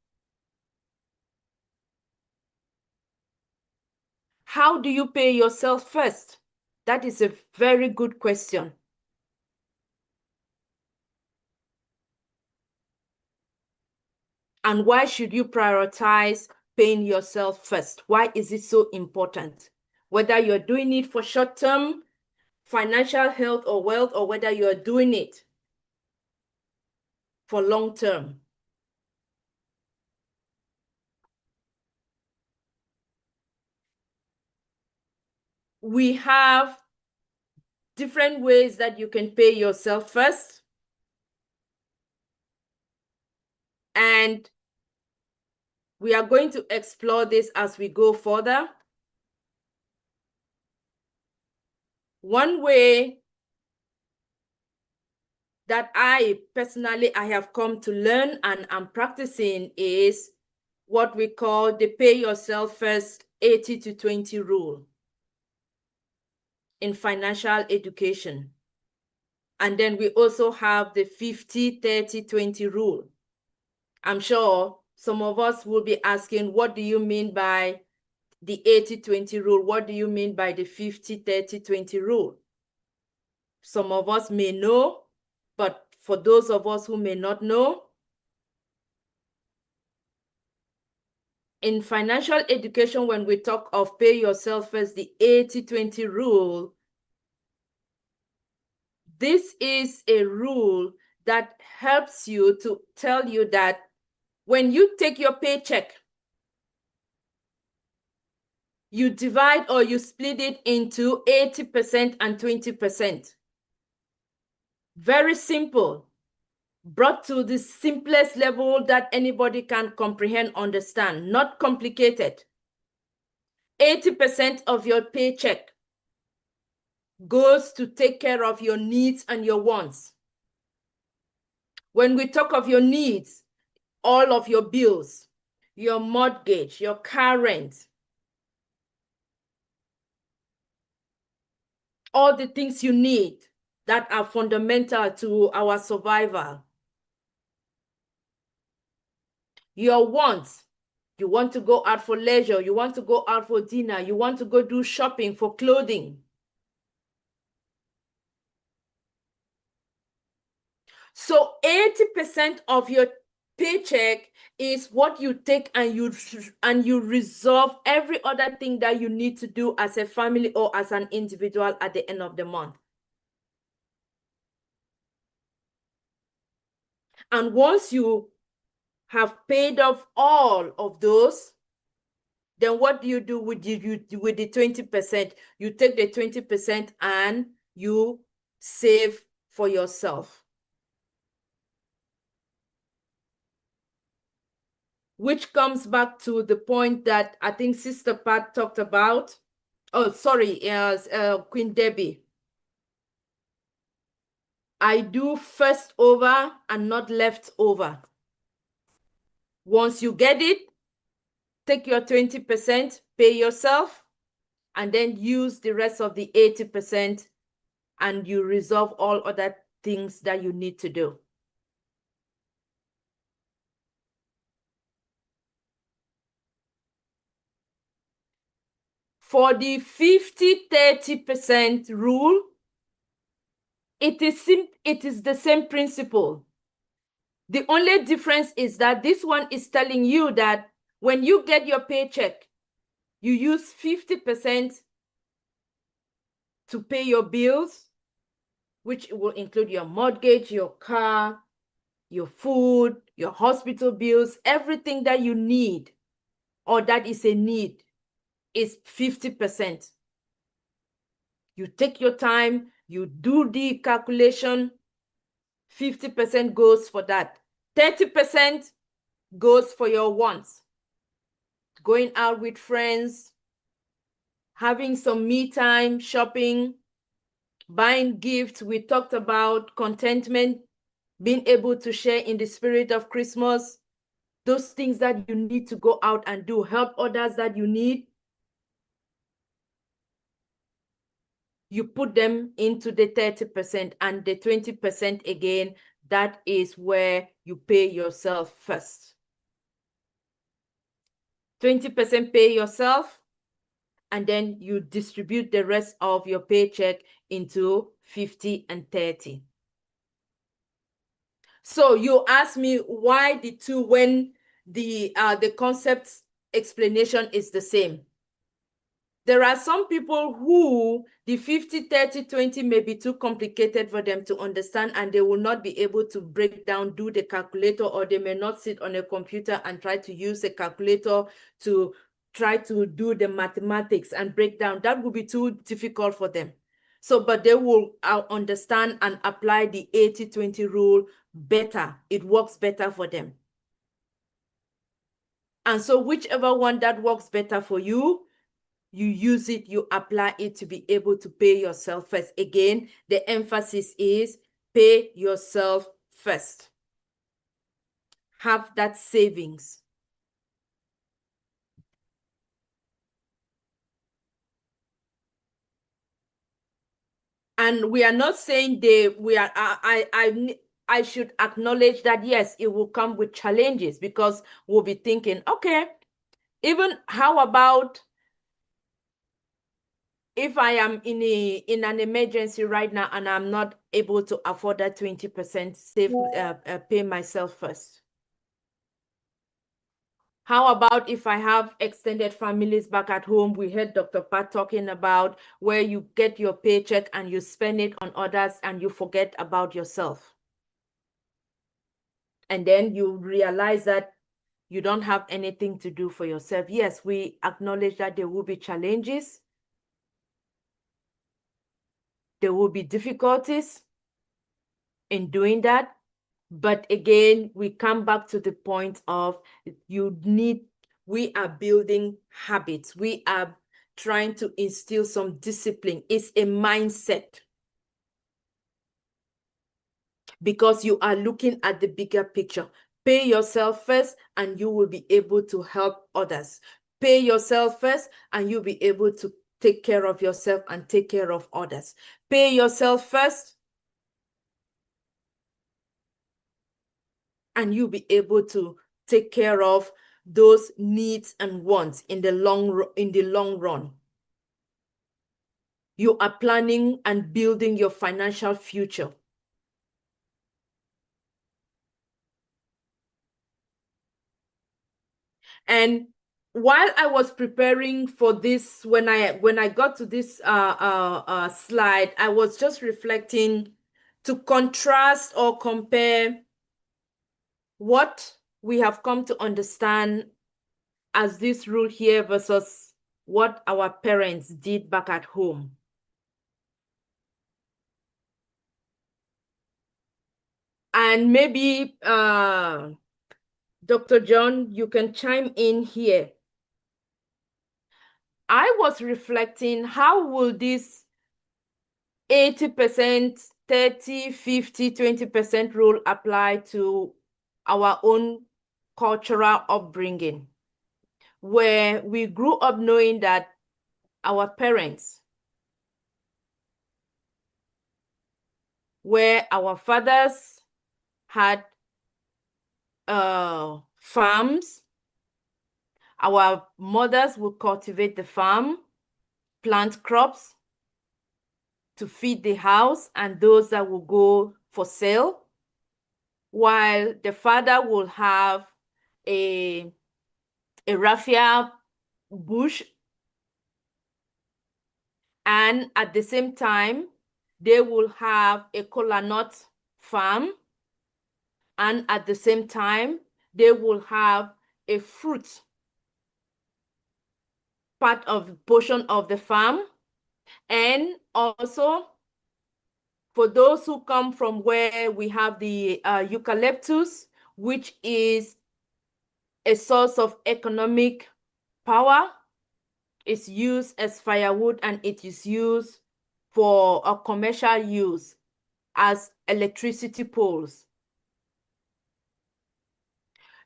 How do you pay yourself first? That is a very good question. And why should you prioritize paying yourself first? Why is it so important? Whether you're doing it for short-term financial health or wealth, or whether you're doing it for long-term. We have different ways that you can pay yourself first. And we are going to explore this as we go further. One way that I personally have come to learn and I'm practicing is what we call the pay yourself first 80-20 rule in financial education. And then we also have the 50-30-20 rule. I'm sure some of us will be asking, what do you mean by the 80-20 rule? What do you mean by the 50-30-20 rule? Some of us may know, but for those of us who may not know, in financial education, when we talk of pay yourself first, the 80-20 rule, this is a rule that helps you to tell you that when you take your paycheck, you divide or you split it into 80% and 20%. Very simple, brought to the simplest level that anybody can comprehend, understand, not complicated. 80% of your paycheck goes to take care of your needs and your wants. When we talk of your needs, all of your bills, your mortgage, your car rent, all the things you need that are fundamental to our survival. Your wants, you want to go out for leisure, you want to go out for dinner, you want to go do shopping for clothing. So 80% of your paycheck is what you take and you resolve every other thing that you need to do as a family or as an individual at the end of the month. And once you have paid off all of those, then what do you do with the 20%? You take the 20% and you save for yourself. Which comes back to the point that I think Sister Pat talked about. Oh, sorry, Queen Debbie. I do first over and not left over. Once you get it, take your 20%, pay yourself, and then use the rest of the 80% and you resolve all other things that you need to do. For the 50-30% rule, it is the same principle. The only difference is that this one is telling you that when you get your paycheck, you use 50% to pay your bills, which will include your mortgage, your car, your food, your hospital bills, everything that you need or that is a need is 50%. You take your time, you do the calculation, 50% goes for that. 30% goes for your wants. Going out with friends, having some me time, shopping, buying gifts. We talked about contentment, being able to share in the spirit of Christmas, those things that you need to go out and do, help others that you need. You put them into the 30% and the 20% again, that is where you pay yourself first. 20% pay yourself, and then you distribute the rest of your paycheck into 50 and 30. So you ask me why the two when the concept explanation is the same. There are some people who the 50-30-20 may be too complicated for them to understand, and they will not be able to break down, do the calculator, or they may not sit on a computer and try to use a calculator to try to do the mathematics and break down. That would be too difficult for them. So, but they will understand and apply the 80-20 rule better. It works better for them. And so whichever one that works better for you, you use it, you apply it to be able to pay yourself first. Again, the emphasis is pay yourself first. Have that savings. And we are not saying I should acknowledge that, yes, it will come with challenges, because we'll be thinking, okay, even how about if I am in an emergency right now and I'm not able to afford that 20% save, pay myself first. How about if I have extended families back at home? We heard Dr. Pat talking about where you get your paycheck and you spend it on others and you forget about yourself. And then you realize that you don't have anything to do for yourself. Yes, we acknowledge that there will be challenges. There will be difficulties in doing that. But again, we come back to the point of we are building habits. We are trying to instill some discipline. It's a mindset. Because you are looking at the bigger picture. Pay yourself first and you will be able to help others. Pay yourself first and you'll be able to take care of yourself and take care of others. Pay yourself first and you'll be able to take care of those needs and wants in the long run. You are planning and building your financial future. And while I was preparing for this, when I got to this slide, I was just reflecting to contrast or compare what we have come to understand as this rule here versus what our parents did back at home. And maybe Dr. John, you can chime in here. I was reflecting, how will this 80%, 30, 50, 20% rule apply to our own cultural upbringing, where we grew up knowing that our parents, where our fathers had farms, our mothers would cultivate the farm, plant crops to feed the house and those that will go for sale, while the father will have a raffia bush, and at the same time they will have a kola nut farm, and at the same time they will have a fruit portion of the farm. And also for those who come from where we have the eucalyptus, which is a source of economic power, it's used as firewood and it is used for a commercial use as electricity poles.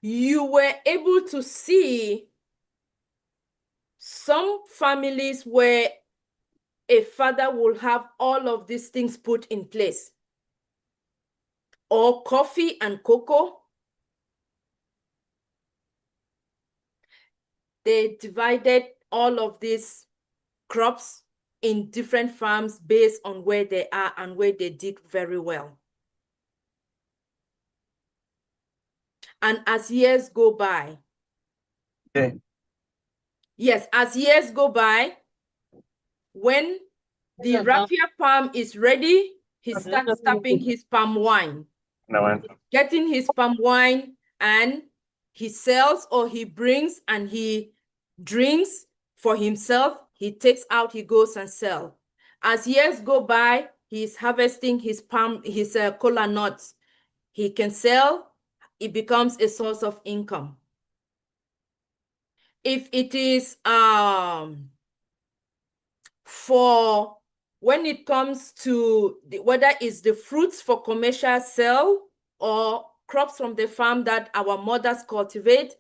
You were able to see some families where a father will have all of these things put in place, or coffee and cocoa. They divided all of these crops in different farms based on where they are and where they did very well. And as years go by, yes, as years go by, when the raffia palm is ready, he starts tapping his palm wine, getting his palm wine, and he sells or he brings and he drinks for himself. He takes out, he goes and sells. As years go by, he's harvesting his kola nuts. He can sell, it becomes a source of income. If it is for when it comes to whether it's the fruits for commercial sale or crops from the farm that our mothers cultivate,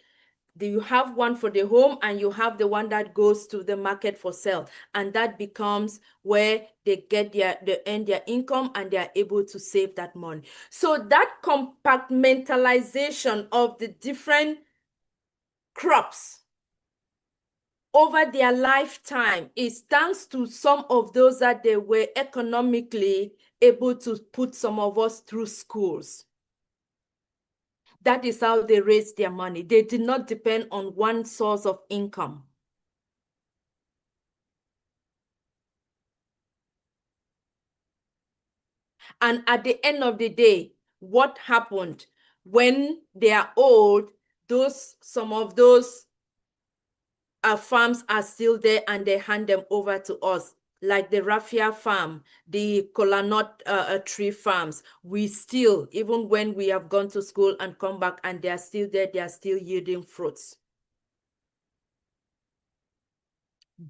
you have one for the home and you have the one that goes to the market for sale, and that becomes where they earn their income and they are able to save that money. So that compartmentalization of the different crops over their lifetime is thanks to some of those that they were economically able to put some of us through schools. That is how they raised their money. They did not depend on one source of income. And at the end of the day, what happened when they are old, some of those farms are still there and they hand them over to us, like the raffia farm, the kola nut tree farms. We still, even when we have gone to school and come back and they are still there, they are still yielding fruits.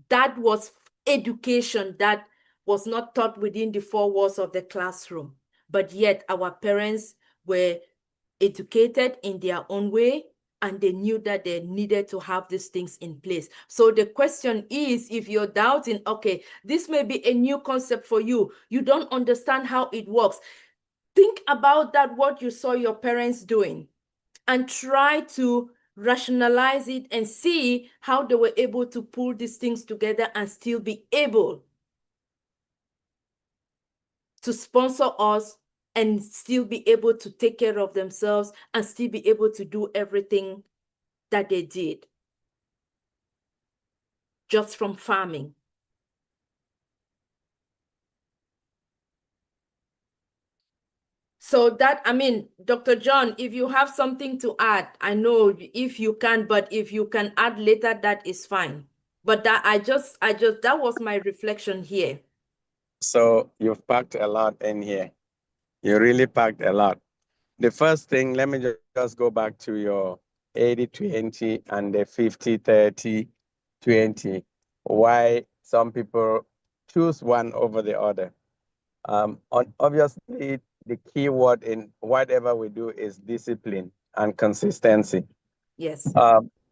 That was education that was not taught within the four walls of the classroom, but yet our parents were educated in their own way, and they knew that they needed to have these things in place. So the question is, if you're doubting, okay, this may be a new concept for you, you don't understand how it works, think about that, what you saw your parents doing, and try to rationalize it and see how they were able to pull these things together and still be able to sponsor us and still be able to take care of themselves and still be able to do everything that they did just from farming. So that, I mean, Dr. John, if you have something to add, I know if you can, but if you can add later, that is fine. But that that was my reflection here. So you've packed a lot in here. You really packed a lot. The first thing, let me just go back to your 80-20 and the 50-30-20. Why some people choose one over the other. Obviously, the key word in whatever we do is discipline and consistency. Yes.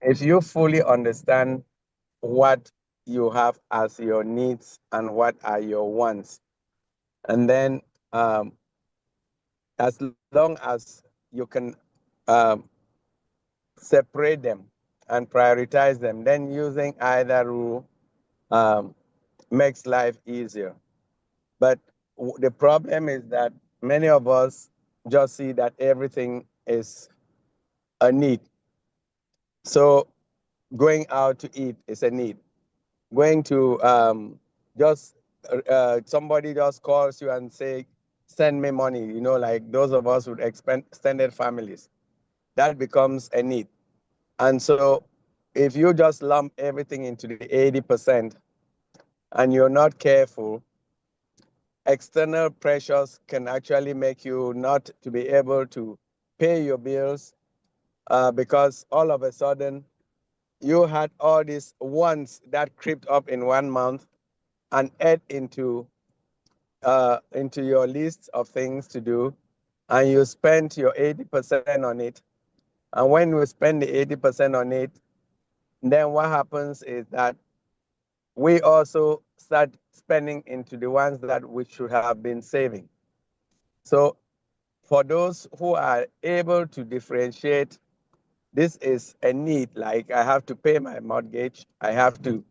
If you fully understand what you have as your needs and what are your wants, and then as long as you can separate them and prioritize them, then using either rule makes life easier. But the problem is that many of us just see that everything is a need. So going out to eat is a need. Going to somebody just calls you and say, send me money, like those of us with extended families, that becomes a need. And so if you just lump everything into the 80% and you're not careful, external pressures can actually make you not to be able to pay your bills because all of a sudden you had all these wants that crept up in 1 month and add into your list of things to do, and you spent your 80% on it. And when you spend the 80% on it, then what happens is that we also start spending into the ones that we should have been saving. So for those who are able to differentiate, this is a need, like I have to pay my mortgage, I have to,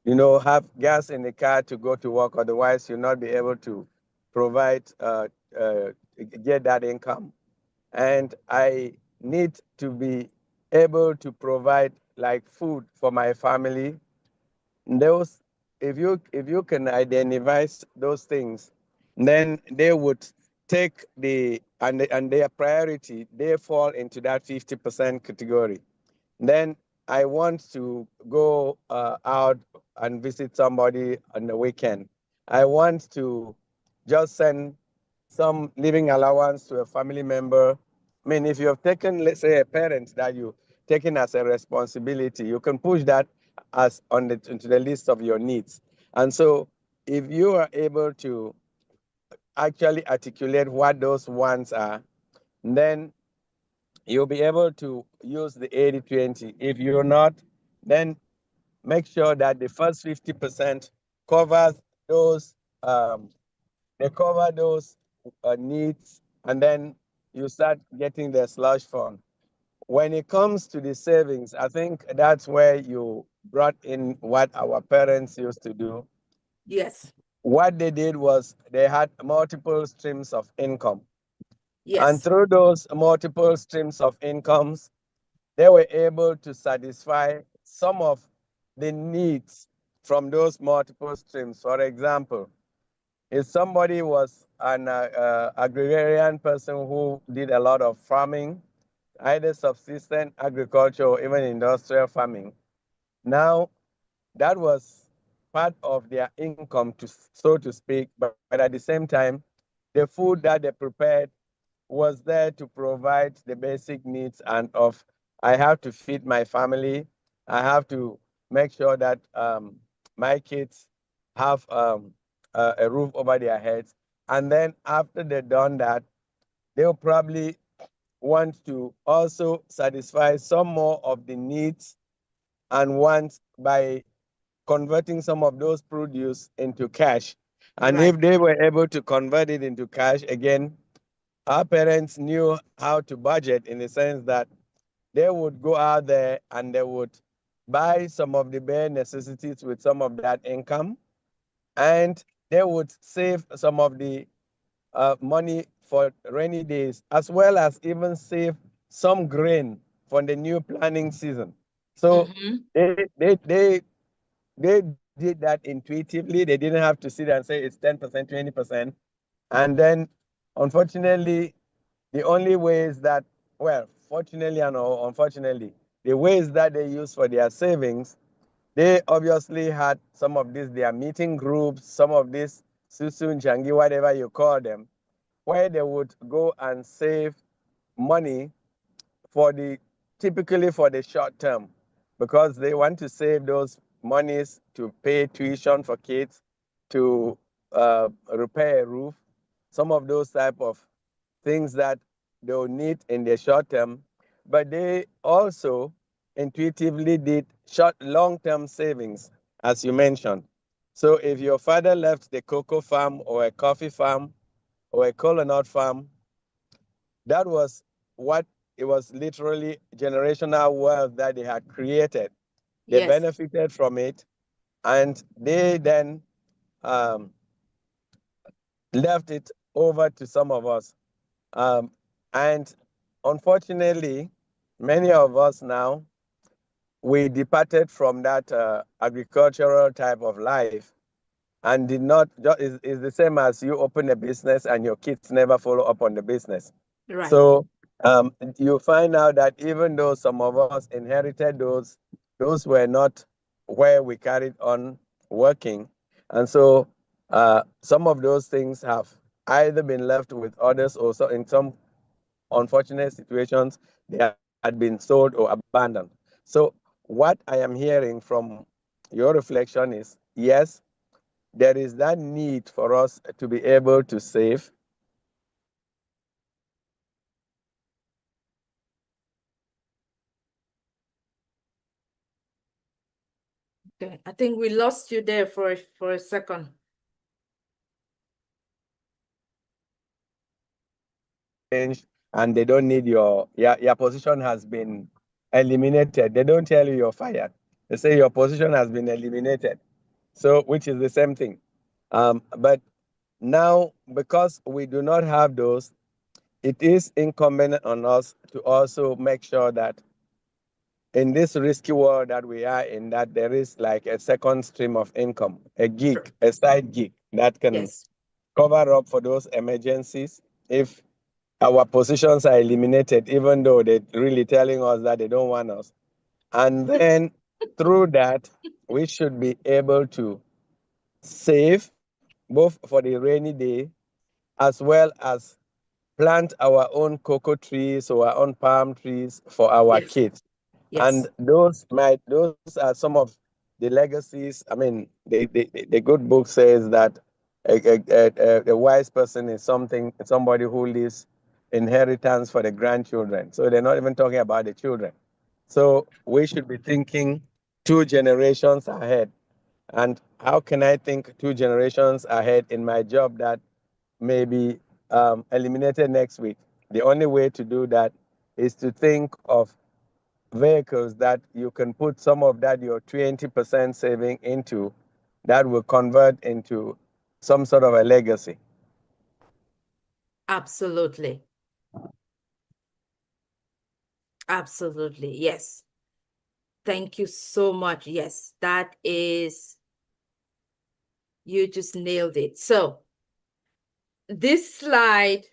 have gas in the car to go to work, otherwise you'll not be able to provide, get that income. And I need to be able to provide like food for my family. Those, if you can identify those things, then they would take and their priority, they fall into that 50% category. Then I want to go out and visit somebody on the weekend. I want to just send some living allowance to a family member. I mean, if you have taken, let's say, a parent that you taken as a responsibility, you can push that as into the list of your needs. And so if you are able to actually articulate what those wants are, then you'll be able to use the 80-20. If you're not, then make sure that the first 50% covers those, needs, and then you start getting the slush fund. When it comes to the savings, I think that's where you brought in what our parents used to do. Yes. What they did was they had multiple streams of income. And Yes. through those multiple streams of incomes, they were able to satisfy some of the needs from those multiple streams. For example, if somebody was an agrarian person who did a lot of farming, either subsistence agriculture or even industrial farming, now that was part of their income, so to speak, but at the same time, the food that they prepared was there to provide the basic needs and of I have to feed my family, I have to make sure that my kids have a roof over their heads, and then after they've done that, they'll probably want to also satisfy some more of the needs and wants by converting some of those produce into cash. And Right. if they were able to convert it into cash, again, our parents knew how to budget in the sense that they would go out there and they would buy some of the bare necessities with some of that income, and they would save some of the money for rainy days, as well as even save some grain for the new planting season. So Mm-hmm. they did that intuitively. They didn't have to sit and say it's 10%, 20%. And then, unfortunately, the only ways that, well, fortunately and unfortunately, the ways that they use for their savings, they obviously had some of these, their meeting groups, some of these susun, changi, whatever you call them, where they would go and save money for typically for the short term, because they want to save those monies to pay tuition for kids, to repair a roof, some of those type of things that they'll need in the short term, but they also intuitively did long-term savings, as you mentioned. So if your father left the cocoa farm or a coffee farm or a cola nut farm, that was what it was, literally generational wealth that they had created. They Yes. benefited from it, and they then um, left it over to some of us. Um, and unfortunately, many of us now, we departed from that agricultural type of life and did not, is the same as you open a business and your kids never follow up on the business. Right. So you find out that even though some of us inherited those were not where we carried on working. And so some of those things have either been left with others, or so in some unfortunate situations, they had been sold or abandoned. So what I am hearing from your reflection is, yes, there is that need for us to be able to save. Okay. I think we lost you there for a second. And they don't need your position has been eliminated. They don't tell you you're fired. They say your position has been eliminated. So, which is the same thing. But now, because we do not have those, it is incumbent on us to also make sure that in this risky world that we are in, that there is like a second stream of income, a gig, a side gig that can Yes. cover up for those emergencies if our positions are eliminated, even though they're really telling us that they don't want us. And then through that, we should be able to save both for the rainy day as well as plant our own cocoa trees or our own palm trees for our Yes. kids. And Yes. those are some of the legacies. I mean, the good book says that a wise person is somebody who leaves inheritance for the grandchildren. So they're not even talking about the children. So we should be thinking 2 generations ahead. And how can I think 2 generations ahead in my job that may be eliminated next week? The only way to do that is to think of vehicles that you can put some of that your 20% saving into, that will convert into some sort of a legacy. Absolutely. Absolutely. Yes. Thank you so much. Yes, that is, you just nailed it. So this slide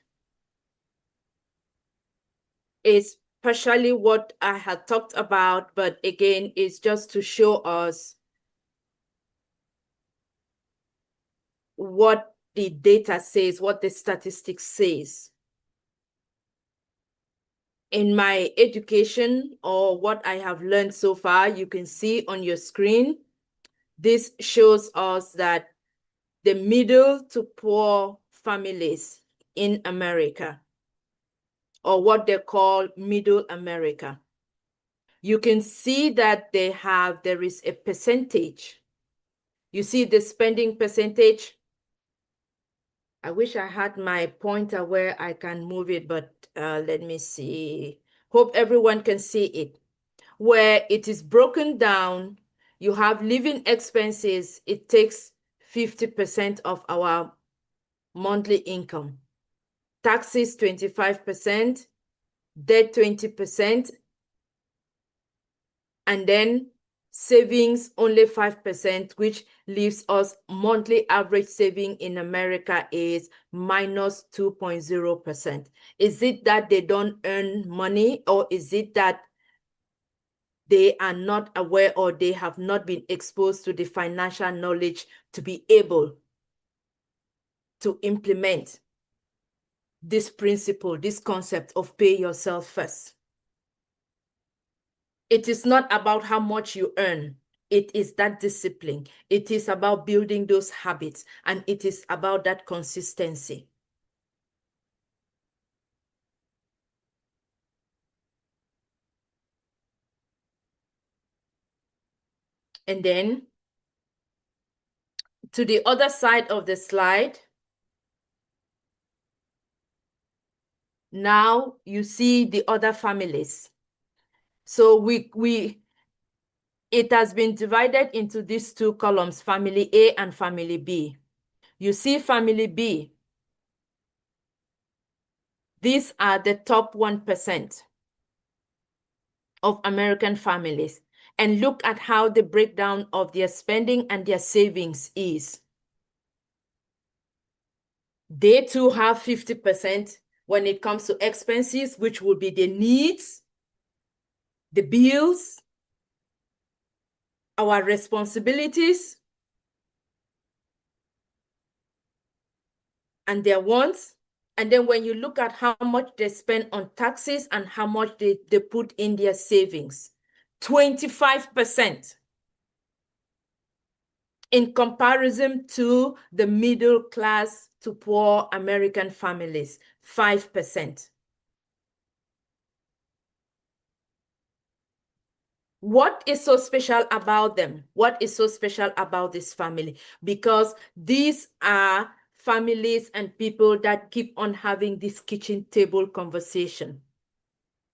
is partially what I had talked about, but again, it's just to show us what the data says, what the statistics says. In my education, or what I have learned so far, you can see on your screen, this shows us that the middle to poor families in America, or what they call middle America, you can see that there is a percentage. You see the spending percentage. I wish I had my pointer where I can move it, but let me see. Hope everyone can see it. Where it is broken down, you have living expenses. It takes 50% of our monthly income. Taxes, 25%, debt, 20%, and then savings, only 5%, which leaves us monthly average saving in America is minus 2.0%. Is it that they don't earn money, or is it that they are not aware, or they have not been exposed to the financial knowledge to be able to implement this principle, this concept of pay yourself first? It is not about how much you earn. It is that discipline. It is about building those habits, and it is about that consistency. And then to the other side of the slide, now you see the other families. So it has been divided into these two columns, family A and family B. You see family B. These are the top 1% of American families. And look at how the breakdown of their spending and their savings is. They too have 50% when it comes to expenses, which will be the needs, the bills, our responsibilities, and their wants. And then when you look at how much they spend on taxes and how much they put in their savings, 25%. In comparison to the middle class to poor American families, 5%. What is so special about them? What is so special about this family? Because these are families and people that keep on having this kitchen table conversation.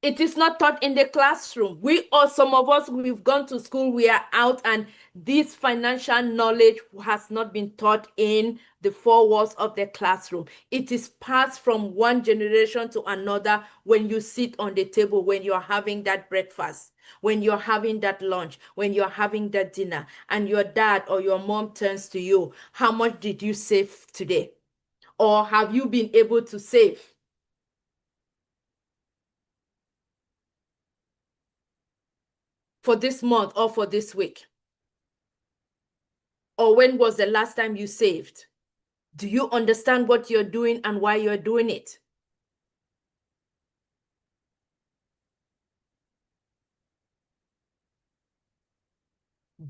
It is not taught in the classroom. Some of us, we've gone to school, we are out, and this financial knowledge has not been taught in the four walls of the classroom. It is passed from one generation to another when you sit on the table, when you're having that breakfast, when you're having that lunch, when you're having that dinner, and your dad or your mom turns to you, how much did you save today? Or have you been able to save for this month or for this week? Or when was the last time you saved? Do you understand what you're doing and why you're doing it?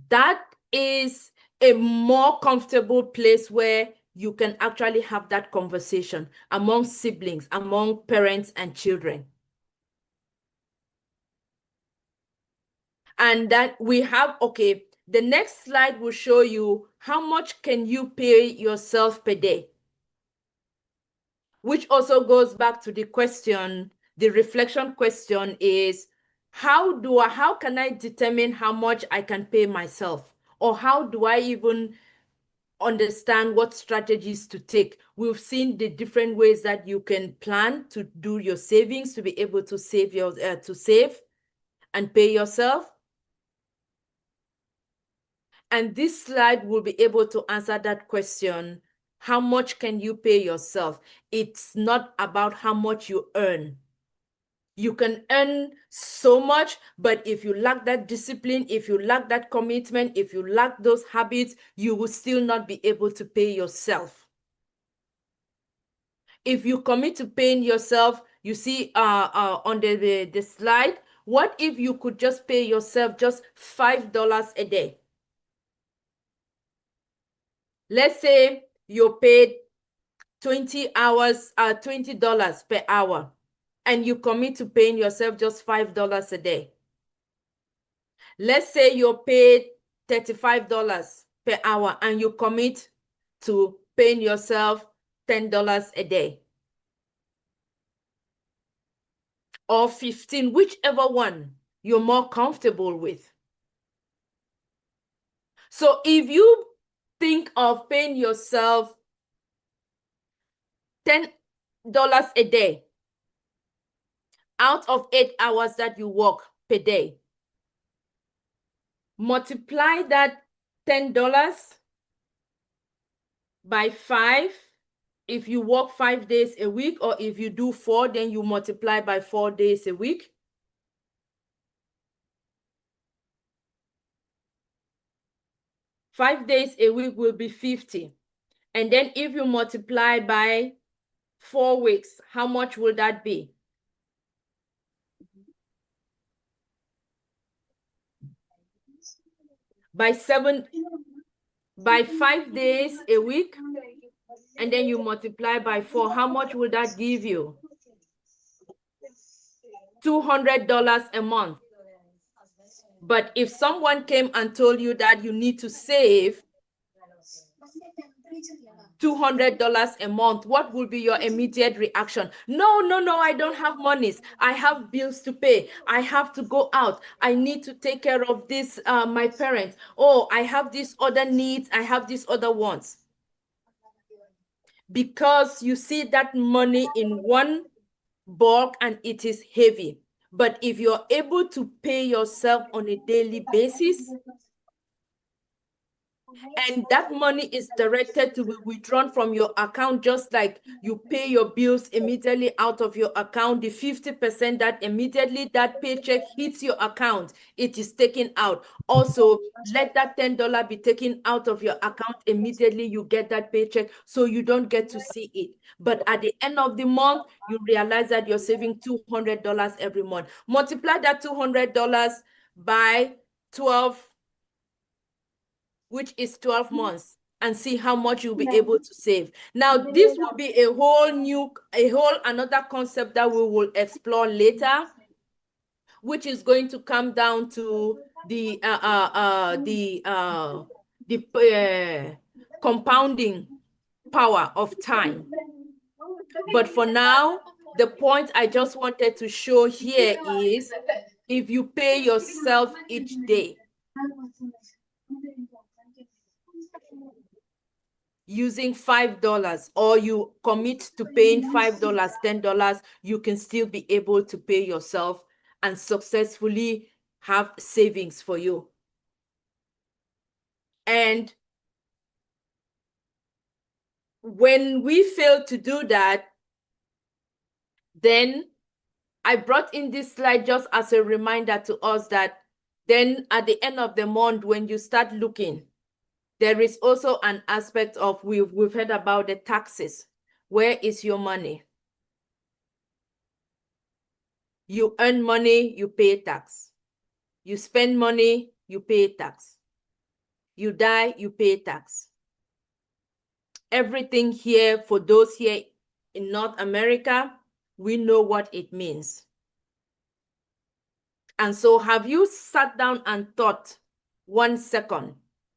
That is a more comfortable place where you can actually have that conversation among siblings, among parents and children. And that we have, okay, the next slide will show you how much can you pay yourself per day, which also goes back to the question, the reflection question is, how can I determine how much I can pay myself? Or how do I even understand what strategies to take. We've seen the different ways that you can plan to do your savings to be able to save and pay yourself. And this slide will be able to answer that question. How much can you pay yourself? It's not about how much you earn. You can earn so much, but if you lack that discipline, if you lack that commitment, if you lack those habits, you will still not be able to pay yourself. If you commit to paying yourself, you see on the slide, what if you could just pay yourself just $5 a day? Let's say you're paid 20 hours, $20 per hour, and you commit to paying yourself just $5 a day. Let's say you're paid $35 per hour and you commit to paying yourself $10 a day. Or 15, whichever one you're more comfortable with. So if you think of paying yourself $10 a day out of 8 hours that you work per day, multiply that $10 by 5 if you work 5 days a week, or if you do 4, then you multiply by 4 days a week. Five days a week will be 50. And then if you multiply by 4 weeks, how much will that be? By 5 days a week, and then you multiply by 4, how much will that give you? $200 a month. But if someone came and told you that you need to save $200 a month, what will be your immediate reaction? No, I don't have monies. I have bills to pay. I have to go out. I need to take care of this, my parents. Oh, I have these other needs. I have these other wants. Because you see that money in one bulk and it is heavy. But if you're able to pay yourself on a daily basis, and that money is directed to be withdrawn from your account, just like you pay your bills immediately out of your account, the 50% that immediately that paycheck hits your account, it is taken out. Also, let that $10 be taken out of your account immediately you get that paycheck, so you don't get to see it. But at the end of the month, you realize that you're saving $200 every month. Multiply that $200 by 12, which is 12 months, and see how much you'll be able to save. Now, this will be a whole another concept that we will explore later, which is going to come down to the compounding power of time. But for now, the point I just wanted to show here is, if you pay yourself each day using $5, or you commit to paying $5, $10, you can still be able to pay yourself and successfully have savings for you. And when we fail to do that, then I brought in this slide just as a reminder to us that then at the end of the month, when you start looking, there is also an aspect of, we've heard about the taxes. Where is your money? You earn money, you pay tax. You spend money, you pay tax. You die, you pay tax. Everything here, for those here in North America, we know what it means. And so have you sat down and thought 1 second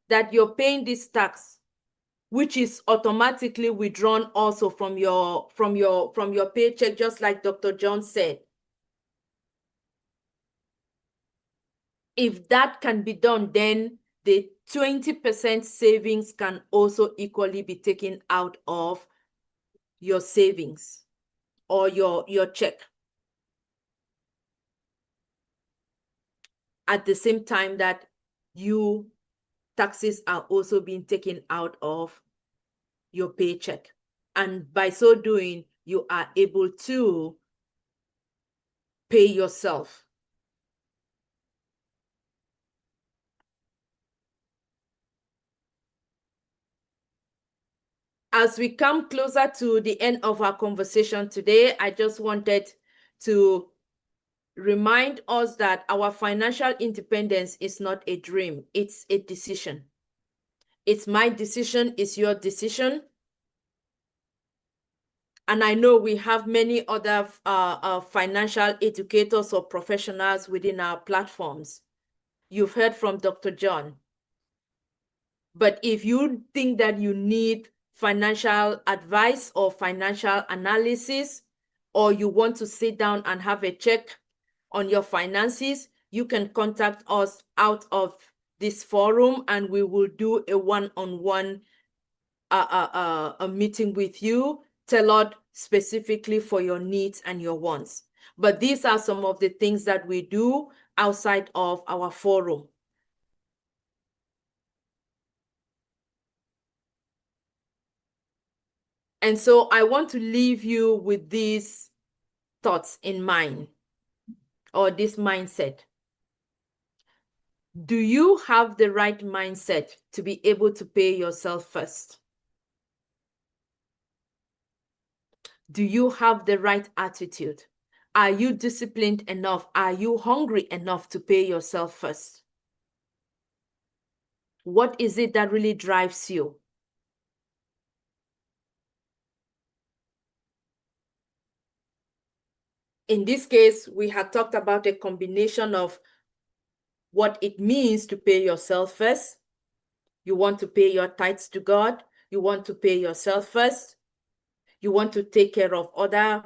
that you're paying this tax, which is automatically withdrawn also from your paycheck, just like Dr. John said? If that can be done, then the 20% savings can also equally be taken out of your savings or your check. At the same time that taxes are also being taken out of your paycheck. And by so doing, you are able to pay yourself. As we come closer to the end of our conversation today, I just wanted to remind us that our financial independence is not a dream, it's a decision. It's my decision, it's your decision. And I know we have many other financial educators or professionals within our platforms. You've heard from Dr. John. But if you think that you need financial advice or financial analysis, or you want to sit down and have a check on your finances, you can contact us out of this forum and we will do a one-on-one a meeting with you tailored specifically for your needs and your wants. But these are some of the things that we do outside of our forum. And so I want to leave you with these thoughts in mind, or this mindset. Do you have the right mindset to be able to pay yourself first? Do you have the right attitude? Are you disciplined enough? Are you hungry enough to pay yourself first? What is it that really drives you? In this case, we had talked about a combination of what it means to pay yourself first. You want to pay your tithes to God. You want to pay yourself first. You want to take care of other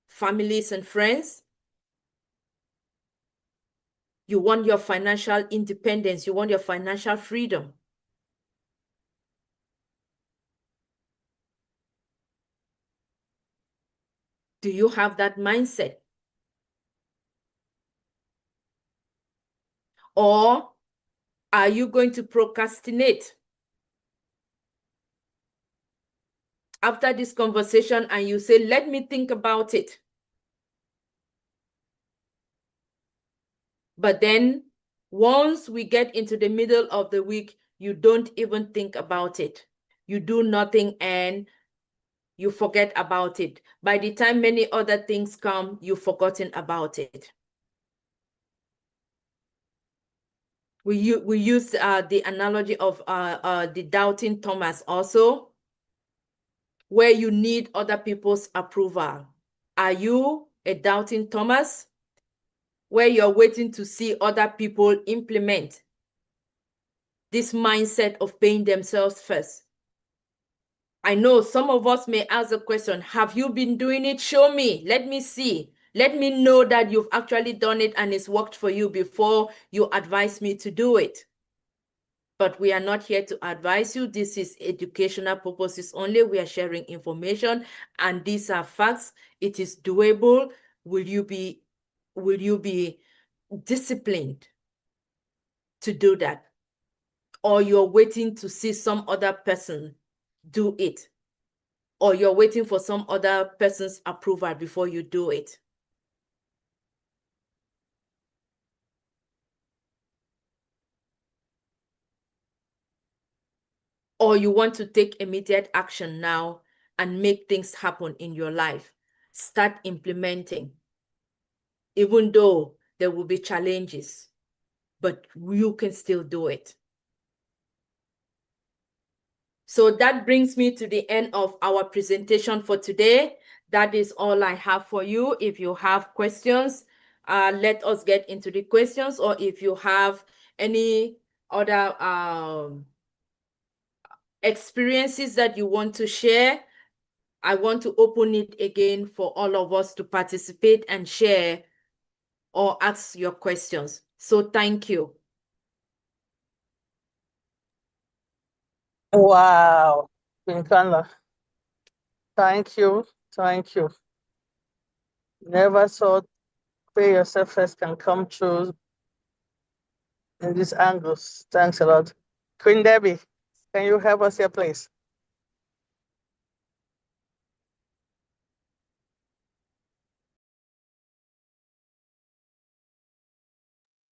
families and friends. You want your financial independence. You want your financial freedom. Do you have that mindset? Or are you going to procrastinate after this conversation and you say, let me think about it? But then once we get into the middle of the week, you don't even think about it. You do nothing and you forget about it. By the time many other things come, you've forgotten about it. We use the analogy of the doubting Thomas also, where you need other people's approval. Are you a doubting Thomas, where you're waiting to see other people implement this mindset of paying themselves first? I know some of us may ask the question, have you been doing it? Show me, let me see. Let me know that you've actually done it and it's worked for you before you advise me to do it. But we are not here to advise you. This is educational purposes only. We are sharing information and these are facts. It is doable. Will you be disciplined to do that? Or you're waiting to see some other person do it? Or you're waiting for some other person's approval before you do it? Or you want to take immediate action now and make things happen in your life? Start implementing, even though there will be challenges, but you can still do it. So that brings me to the end of our presentation for today. That is all I have for you. If you have questions, let us get into the questions, or if you have any other experiences that you want to share, I want to open it again for all of us to participate and share or ask your questions. So thank you. Wow, Queen Kanla. Thank you. Thank you. Never thought pay yourself first can come true in these angles. Thanks a lot. Queen Debbie, can you help us here, please?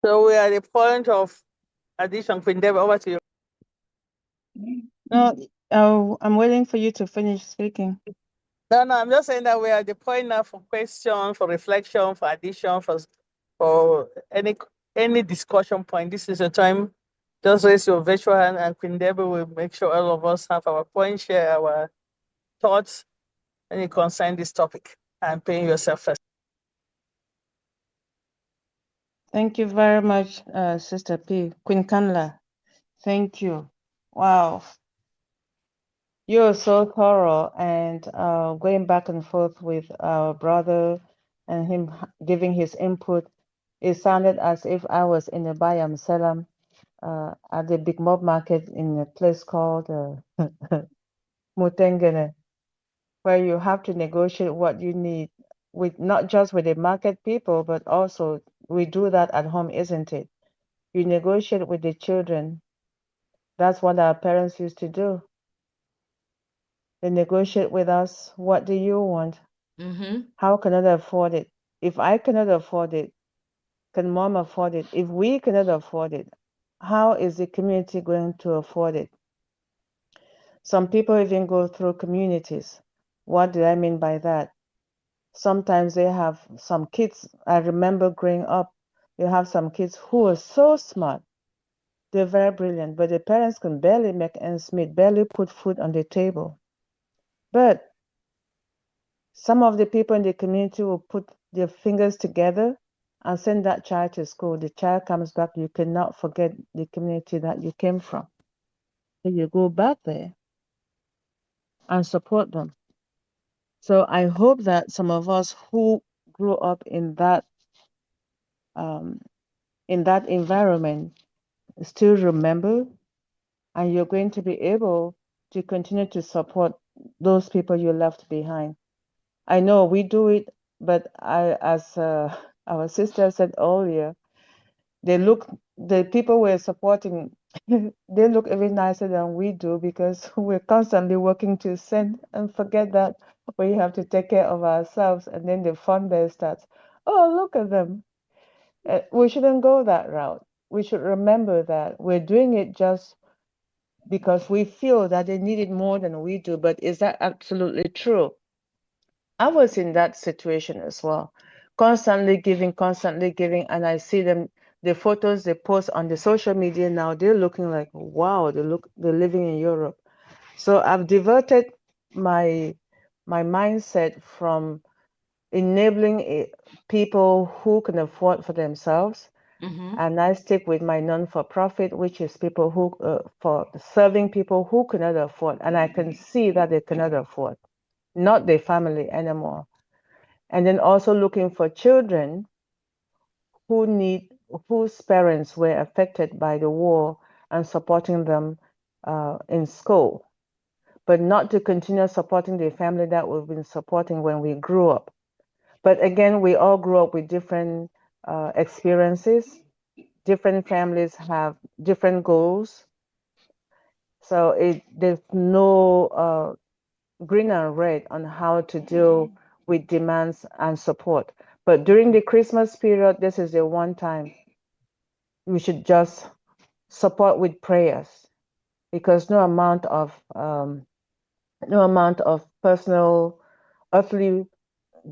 So we are at the point of addition. Queen Debbie, over to you. No, I'm waiting for you to finish speaking. No, I'm just saying that we are at the point now for question, for reflection, for addition, for any discussion point. This is a time. Just raise your virtual hand, and Queen Debbie will make sure all of us have our point, share our thoughts, and you concern this topic and paying yourself first. Thank you very much, Sister P. Queen Kanla. Thank you. Wow. You're so thorough and going back and forth with our brother and him giving his input. It sounded as if I was in the Bayam Salam at the Big Mob Market in a place called Mutengene, where you have to negotiate what you need with not just with the market people, but also we do that at home, isn't it? You negotiate with the children. That's what our parents used to do. They negotiate with us. What do you want? How can I afford it? If I cannot afford it, can mom afford it? If we cannot afford it, how is the community going to afford it? Some people even go through communities. What do I mean by that? Sometimes they have some kids. I remember growing up, you have some kids who are so smart. They're very brilliant, but the parents can barely make ends meet, barely put food on the table. But some of the people in the community will put their fingers together and send that child to school. The child comes back, you cannot forget the community that you came from. So you go back there and support them. So I hope that some of us who grew up in that environment still remember, and you're going to be able to continue to support those people you left behind. I know we do it, but as our sister said earlier, the people we're supporting, they look even nicer than we do because we're constantly working to send and forget that we have to take care of ourselves. And then the fun day starts. Oh, look at them. We shouldn't go that route. We should remember that we're doing it just because we feel that they need it more than we do. But is that absolutely true? I was in that situation as well, constantly giving, and I see them, the photos they post on the social media now, they're looking like, wow, they're living in Europe. So I've diverted my mindset from enabling people who can afford for themselves, and I stick with my non-for-profit, which is people who for serving people who cannot afford, and I can see that they cannot afford, not their family anymore. And then also looking for children whose parents were affected by the war and supporting them in school, but not to continue supporting the family that we've been supporting when we grew up. But again, we all grew up with different experiences. Different families have different goals. So there's no green and red on how to deal with demands and support. But during the Christmas period, this is the one time we should just support with prayers, because no amount of personal earthly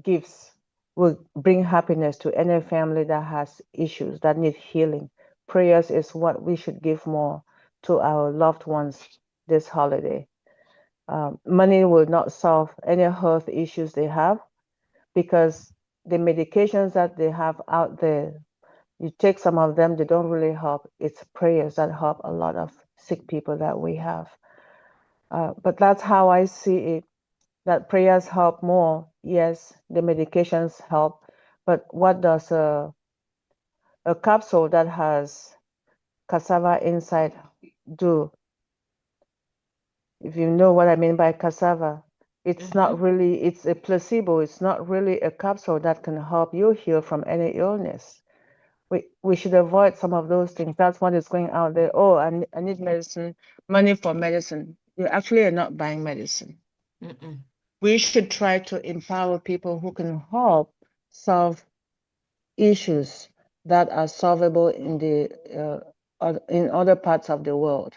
gifts will bring happiness to any family that has issues that need healing. Prayers is what we should give more to our loved ones this holiday. Money will not solve any health issues they have, because the medications that they have out there, you take some of them, they don't really help. It's prayers that help a lot of sick people that we have. But that's how I see it, that prayers help more. Yes, the medications help, but what does a capsule that has cassava inside do? if you know what I mean by cassava. It's not Mm-hmm. really, it's a placebo. It's not really a capsule that can help you heal from any illness. We should avoid some of those things. That's what is going out there. Oh, I need medicine, money for medicine. You actually are not buying medicine. Mm-mm. We should try to empower people who can help solve issues that are solvable in other parts of the world,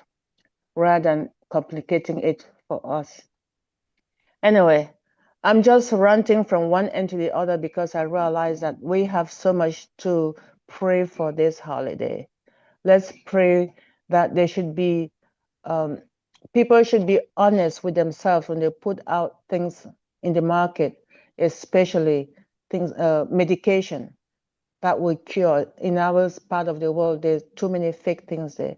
rather than complicating it for us. Anyway, I'm just ranting from one end to the other because I realize that we have so much to pray for this holiday. Let's pray that there should be people should be honest with themselves when they put out things in the market, especially things medication that will cure. In our part of the world, there's too many fake things there.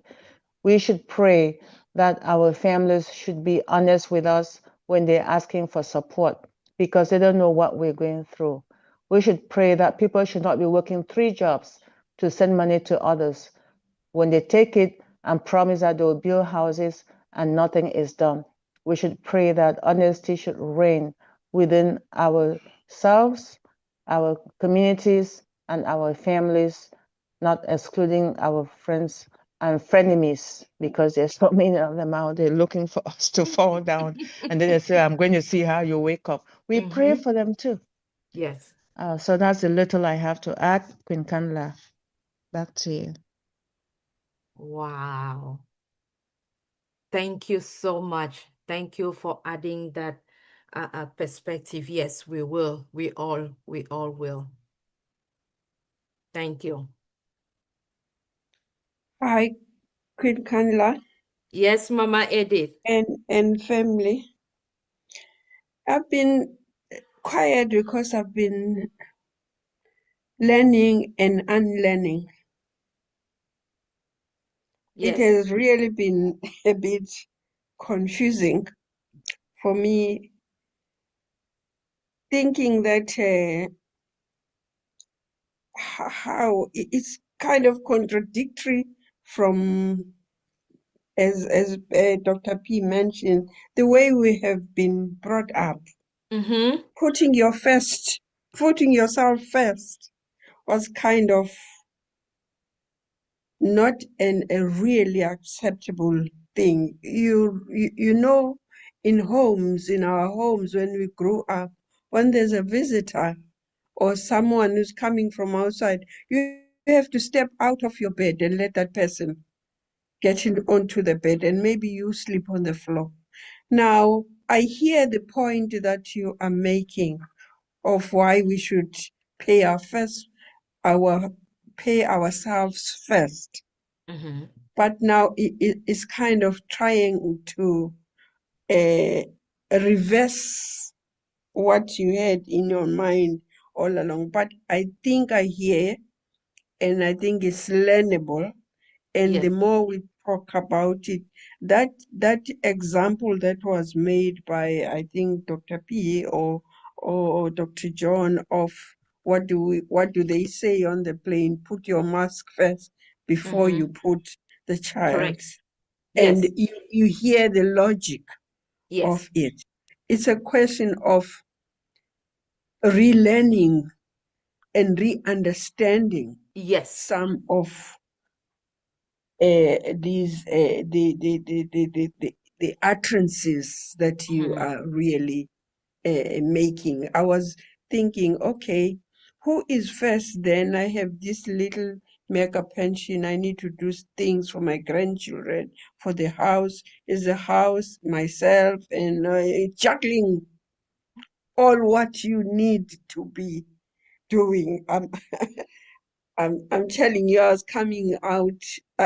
We should pray that our families should be honest with us when they're asking for support because they don't know what we're going through. We should pray that people should not be working 3 jobs to send money to others when they take it and promise that they will build houses and nothing is done. We should pray that honesty should reign within ourselves, our communities, and our families, not excluding our friends and frenemies, because there's so many of them out there looking for us to fall down. And then they say, I'm going to see how you wake up. We pray Mm-hmm. for them too. Yes. So that's the little I have to add. Queen Kanla, back to you. Wow. Thank you so much. Thank you for adding that perspective. Yes, we will. We all will. Thank you. Hi, Queen Kanla Yes, Mama Edith. and family. I've been quiet because I've been learning and unlearning. It Yes. has really been a bit confusing for me, thinking that how it's kind of contradictory from, as Dr. P mentioned, the way we have been brought up. Mm-hmm. Putting yourself first was kind of not a really acceptable thing. You know, in our homes, when we grew up, when there's a visitor or someone who's coming from outside, you have to step out of your bed and let that person get onto the bed, and maybe you sleep on the floor. Now, I hear the point that you are making of why we should pay our pay ourselves first. Mm-hmm. But now it's kind of trying to uh, reverse what you had in your mind all along. But I think I hear, and I think it's learnable. And the Yes. more we talk about it, that example that was made by, I think, Dr. P or Dr. John, of what do they say on the plane? Put your mask first before Mm-hmm. you put the Correct. child's. And Yes. you hear the logic of Yes. it. It's a question of relearning and re-understanding Yes. some of these the utterances that you Mm-hmm. are really making. I was thinking, okay, who is first then? I have this little mega pension. I need to do things for my grandchildren, for the house. Is the house, myself, and juggling all what you need to be doing. I'm telling you, I was coming out.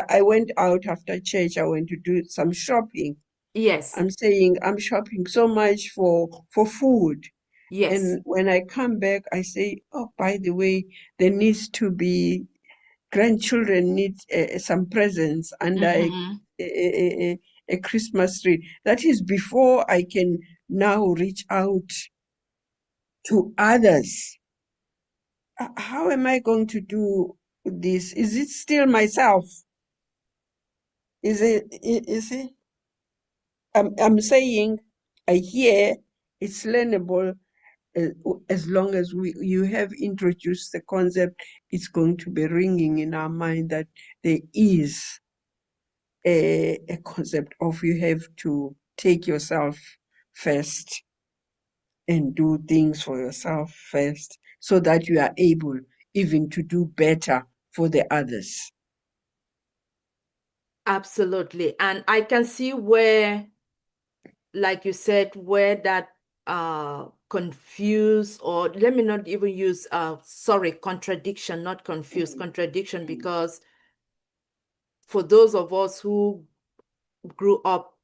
I went out after church. I went to do some shopping. Yes. I'm saying I'm shopping so much for food. Yes. And when I come back, I say, oh, by the way, there needs to be, grandchildren need some presents under Mm-hmm. a Christmas tree. That is before I can now reach out to others. How am I going to do this? Is it still myself? Is it? I'm saying here it's learnable as long as you have introduced the concept. It's going to be ringing in our mind that there is a concept of you have to take yourself first and do things for yourself first so that you are able even to do better for the others. Absolutely. And I can see where, like you said, where that confused, or let me not even use contradiction, not confused, contradiction, because for those of us who grew up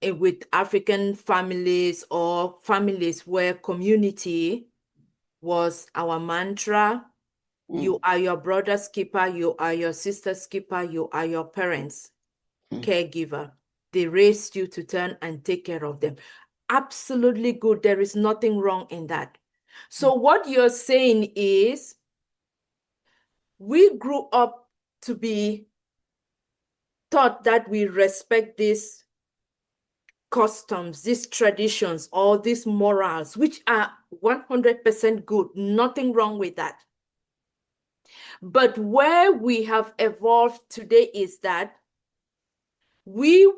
with African families or families where community was our mantra, you are your brother's keeper, you are your sister's keeper, you are your parents' caregiver. They raised you to turn and take care of them. Absolutely good. There is nothing wrong in that. So what you're saying is we grew up to be taught that we respect these customs, these traditions, or these morals, which are 100% good. Nothing wrong with that. But where we have evolved today is that we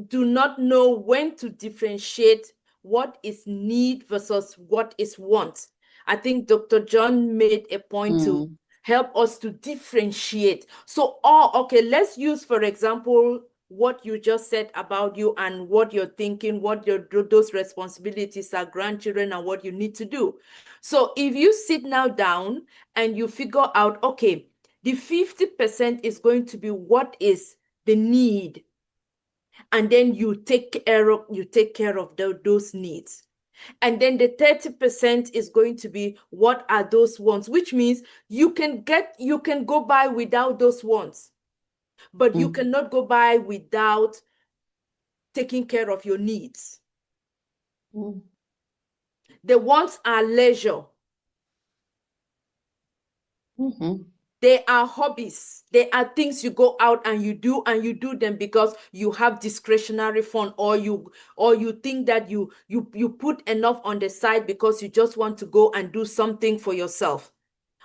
do not know when to differentiate what is need versus what is want. I think Dr. John made a point to help us to differentiate. So, okay, let's use, for example, what you just said about you and what you're thinking, what those responsibilities are, grandchildren, and what you need to do. So if you sit now down and you figure out, okay, the 50% is going to be what is the need, and then you take care of those needs. And then the 30% is going to be what are those wants, which means you can go by without those wants, but you cannot go by without taking care of your needs. The wants are leisure. They are hobbies. They are things you go out and you do them because you have discretionary fund, or you think that you put enough on the side because you just want to go and do something for yourself.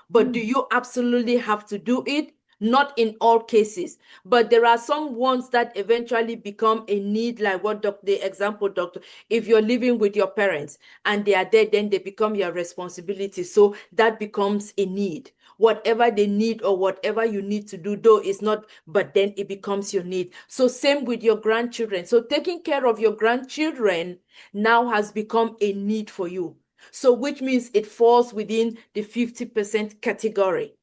But do you absolutely have to do it? Not in all cases, but there are some ones that eventually become a need, like what the example, doctor, if you're living with your parents and they are dead, then they become your responsibility. So that becomes a need. Whatever they need or whatever you need to do, though it's not, but then it becomes your need. So same with your grandchildren. So taking care of your grandchildren now has become a need for you. So which means it falls within the 50% category.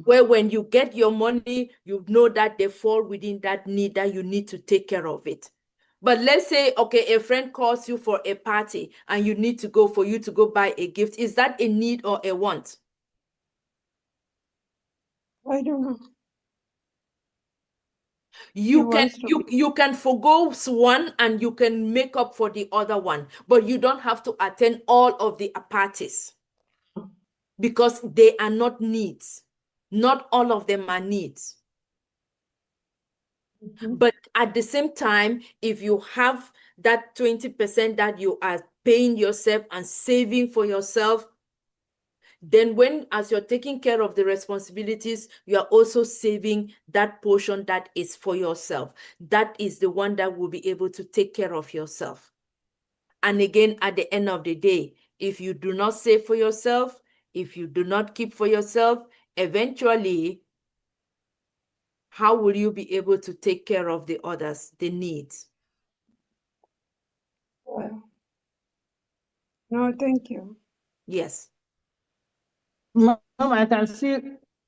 Where when you get your money, you know that they fall within that need, that you need to take care of it. But let's say, okay, a friend calls you for a party and you need to go, for you to go buy a gift. Is that a need or a want? I don't know. You can forgo one and you can make up for the other one, but you don't have to attend all of the parties because they are not needs. Not all of them are needs. But at the same time, if you have that 20% that you are paying yourself and saving for yourself, then as you're taking care of the responsibilities, you are also saving that portion that is for yourself. That is the one that will be able to take care of yourself. And again, at the end of the day, if you do not save for yourself, if you do not keep for yourself, eventually, how will you be able to take care of the others, the needs? Well, no, thank you. Yes. Mom, I can see,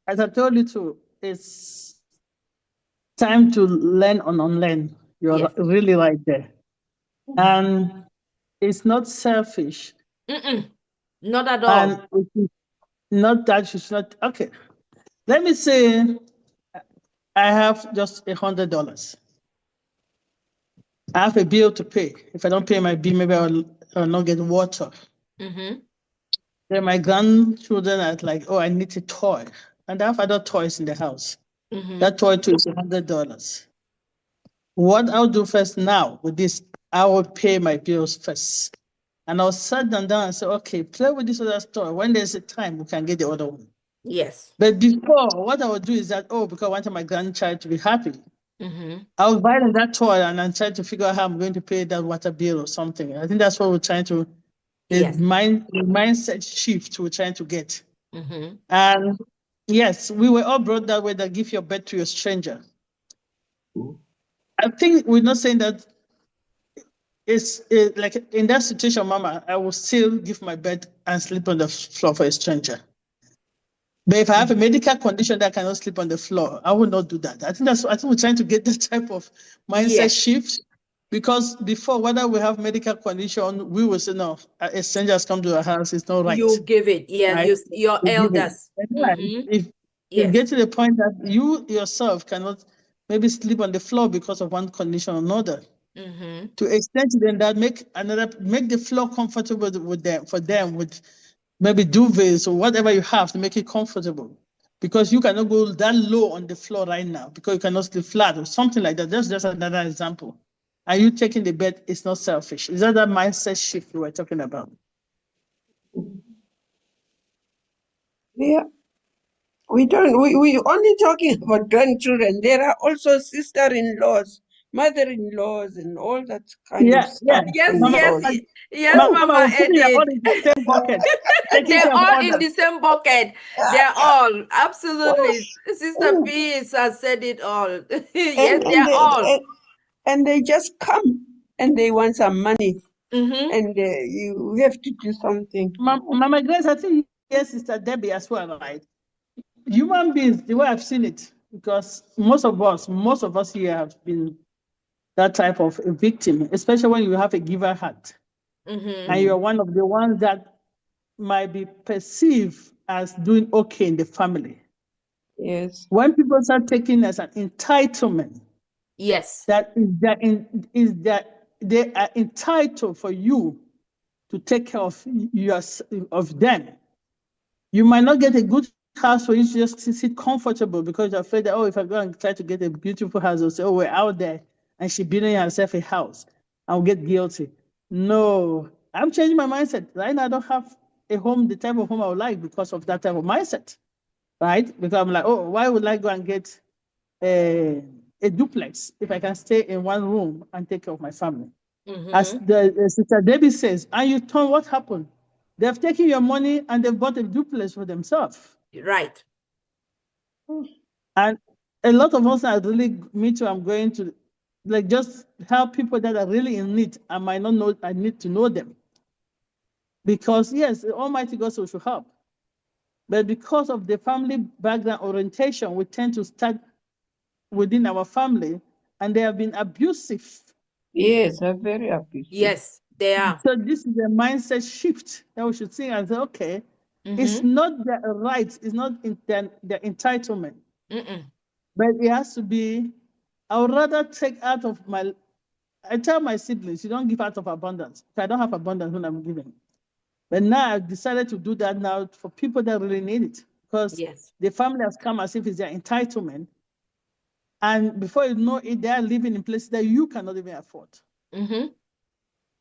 as I told you to, it's time to learn and unlearn. You're really right there. And it's not selfish. Not at all. And it's not that you should not. Okay. Let me say I have just $100. I have a bill to pay. If I don't pay my bill, maybe I'll not get water. Then my grandchildren are like, oh, I need a toy. And I have other toys in the house. That toy too is $100. what I'll do first now with this, I will pay my bills first. And I'll sit down and say, okay, play with this other toy. When there's a time, we can get the other one. Yes. But before, what I would do is that, because I wanted my grandchild to be happy, Mm-hmm. I will buy them that toy and then try to figure out how I'm going to pay that water bill or something. I think that's what we're trying to, the Yes. mindset shift we're trying to get. Mm-hmm. And yes, we were all brought that way, that give your bed to a stranger. I think we're not saying that it's like in that situation, Mama, I will still give my bed and sleep on the floor for a stranger. But if I have a medical condition that I cannot sleep on the floor, I will not do that. I think we're trying to get that type of mindset Yes. shift. Because before, whether we have medical condition, we will say, no, a stranger has come to our house, it's not right. You give it. Yeah, right? your We give it. elders. And right, Mm-hmm. If Yes. get to the point that you yourself cannot maybe sleep on the floor because of one condition or another, Mm-hmm. to extend to them that make the floor comfortable with them, for them, with maybe duvets or whatever you have to make it comfortable. Because you cannot go that low on the floor right now because you cannot sleep flat or something like that. That's just another example. Are you taking the bed? It's not selfish. Is that mindset shift we were talking about? Yeah. We only talking about grandchildren. There are also sister-in-laws, mother-in-laws, and all that kind of stuff. Yes, involved. yes, yes, Ooh. Mama Mama, we're putting you all Edith. in the same bucket. Taking They're care of all in others. the same bucket. They're all absolutely. Sister Mm. Peace has said it all. Yes, and they're all. they just come and they want some money, Mm-hmm. and you have to do something. Mama Grace, I think yes, Sister Debbie as well, right? Human beings, the way I've seen it, because most of us here have been that type of a victim, especially when you have a giver heart, Mm-hmm. and you're one of the ones that might be perceived as doing okay in the family. Yes. When people start taking as an entitlement, Yes. that is that they are entitled for you to take care of them. You might not get a good house for you to just sit comfortable because you're afraid that, oh, if I go and try to get a beautiful house, they'll say, oh, we're out there and she's building herself a house. I'll get guilty. No, I'm changing my mindset. Right now, I don't have a home, the type of home I would like because of that type of mindset, right? Because I'm like, oh, why would I go and get a duplex if I can stay in one room and take care of my family? As Mm-hmm. the Sister Debbie says, and you turn, what happened? They've taken your money and they've bought a duplex for themselves. Right. And a lot of us are really, me too, I'm going to like just help people that are really in need. I might not know, I need to know them. Because yes, the Almighty God should help. But because of the family background orientation, we tend to start within our family and they have been abusive. Yes, they're very abusive. Yes, they are. So this is a mindset shift that we should think and say, okay, it's Mm-hmm. not their rights, it's not their entitlement, Mm-mm. but it has to be, I would rather take out of I tell my siblings, you don't give out of abundance. If I don't have abundance when I'm giving. But now I've decided to do that now for people that really need it because Yes. the family has come as if it's their entitlement. And before you know it, they are living in places that you cannot even afford. Mm-hmm.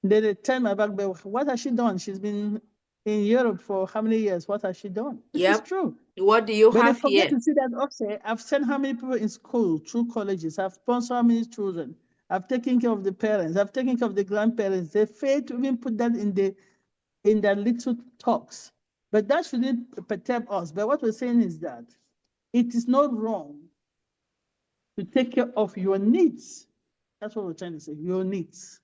Then they turn my back, but what has she done? She's been in Europe for how many years? What has she done? Which is Yep. true. What do you But they have forget here? to see that, okay, I've sent how many people in school, through colleges, I've sponsored how many children, I've taken care of the parents, I've taken care of the grandparents. They fail to even put that in their little talks. But that shouldn't perturb us. But what we're saying is that it is not wrong to take care of your needs. That's what we're trying to say, your needs,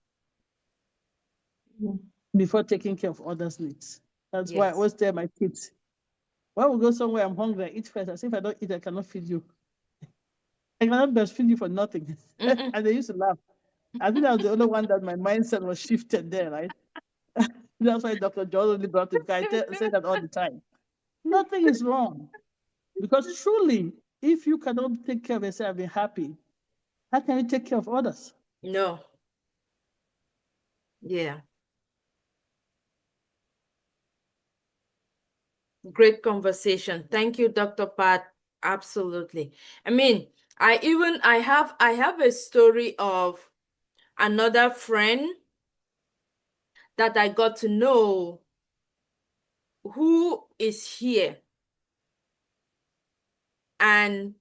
before taking care of others' needs. That's why I Yes. always tell my kids, when we go somewhere, I'm hungry, I eat first. As if I don't eat, I cannot feed you. I cannot breastfeed you for nothing. Mm-mm. And they used to laugh. I think I was the only one that my mindset was shifted there, right? That's why Dr. John only brought it. I say that all the time. Nothing is wrong. Because truly, if you cannot take care of yourself and be happy, how can you take care of others? No. Yeah. Great conversation. Thank you, Dr. Pat. Absolutely. I mean, I have a story of another friend that I got to know who is here and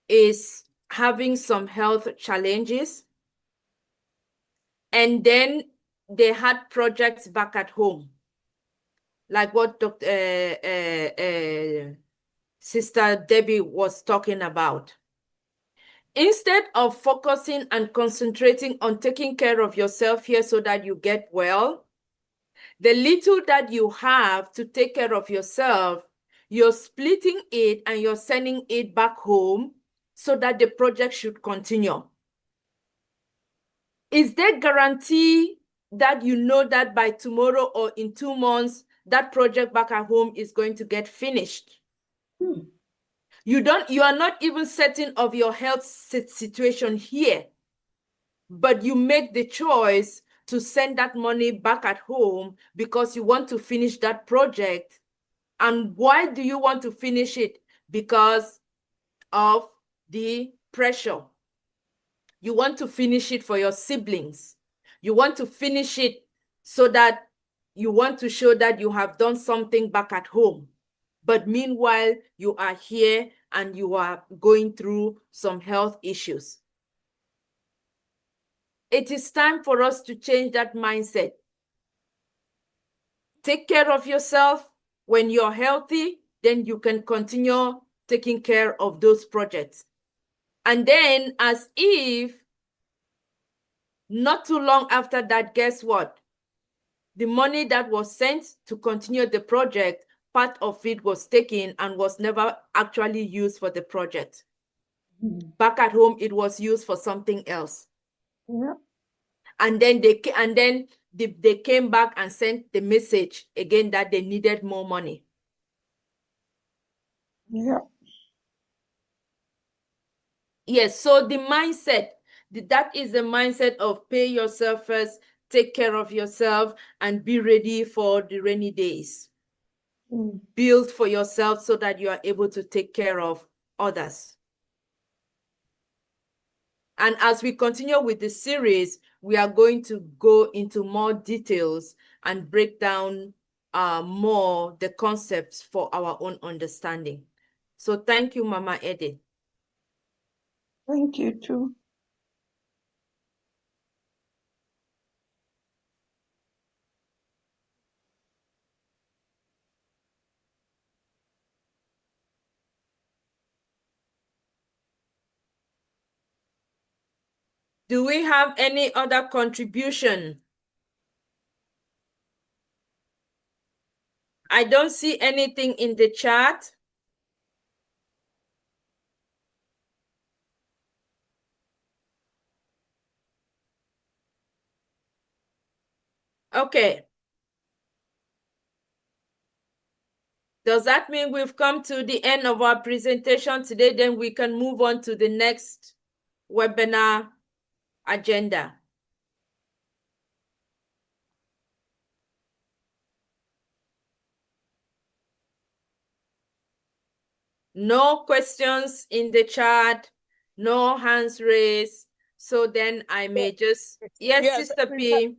is having some health challenges. And then they had projects back at home, like what Sister Debbie was talking about. Instead of focusing and concentrating on taking care of yourself here so that you get well, the little that you have to take care of yourself, you're splitting it and you're sending it back home so that the project should continue. Is there guarantee that you know that by tomorrow or in 2 months, that project back at home is going to get finished? You are not even certain of your health situation here, but you make the choice to send that money back at home because you want to finish that project. And why do you want to finish it? Because of the pressure. You want to finish it for your siblings. You want to finish it so that you want to show that you have done something back at home. But meanwhile, you are here and you are going through some health issues. It is time for us to change that mindset. Take care of yourself. When you're healthy, then you can continue taking care of those projects. And then, as if not too long after that, guess what? The money that was sent to continue the project, part of it was taken and was never actually used for the project. Back at home, it was used for something else. Yeah. And then they came back and sent the message again that they needed more money. Yeah. Yes, so the mindset, that is the mindset of pay yourself first, take care of yourself, and be ready for the rainy days. Build for yourself so that you are able to take care of others. And as we continue with the series, we are going to go into more details and break down more the concepts for our own understanding. So thank you, Mama Edith. Thank you too. Do we have any other contribution? I don't see anything in the chat. Okay. Does that mean we've come to the end of our presentation today? Then we can move on to the next webinar agenda. No questions in the chat, no hands raised. So then I may just, yes, Sister P.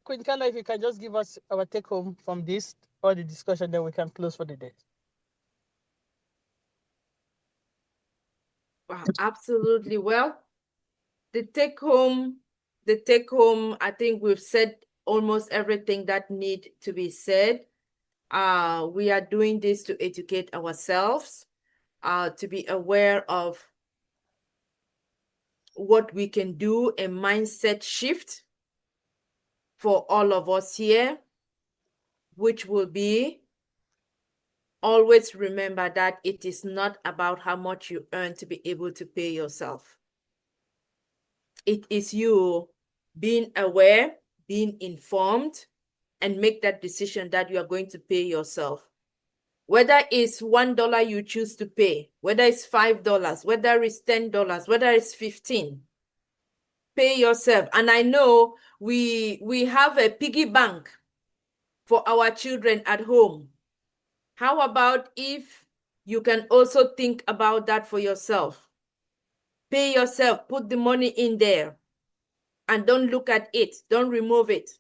Queen Kanla, if you can just give us our take home from this or the discussion, then we can close for the day. Wow, absolutely. Well, the take home, I think we've said almost everything that need to be said. We are doing this to educate ourselves, to be aware of what we can do, a mindset shift for all of us here, which will be always remember that it is not about how much you earn to be able to pay yourself. It is you being aware, being informed, and make that decision that you are going to pay yourself. Whether it's $1 you choose to pay, whether it's $5, whether it's $10, whether it's 15, pay yourself. And I know we have a piggy bank for our children at home. How about if you can also think about that for yourself? Pay yourself, put the money in there, and don't look at it, don't remove it.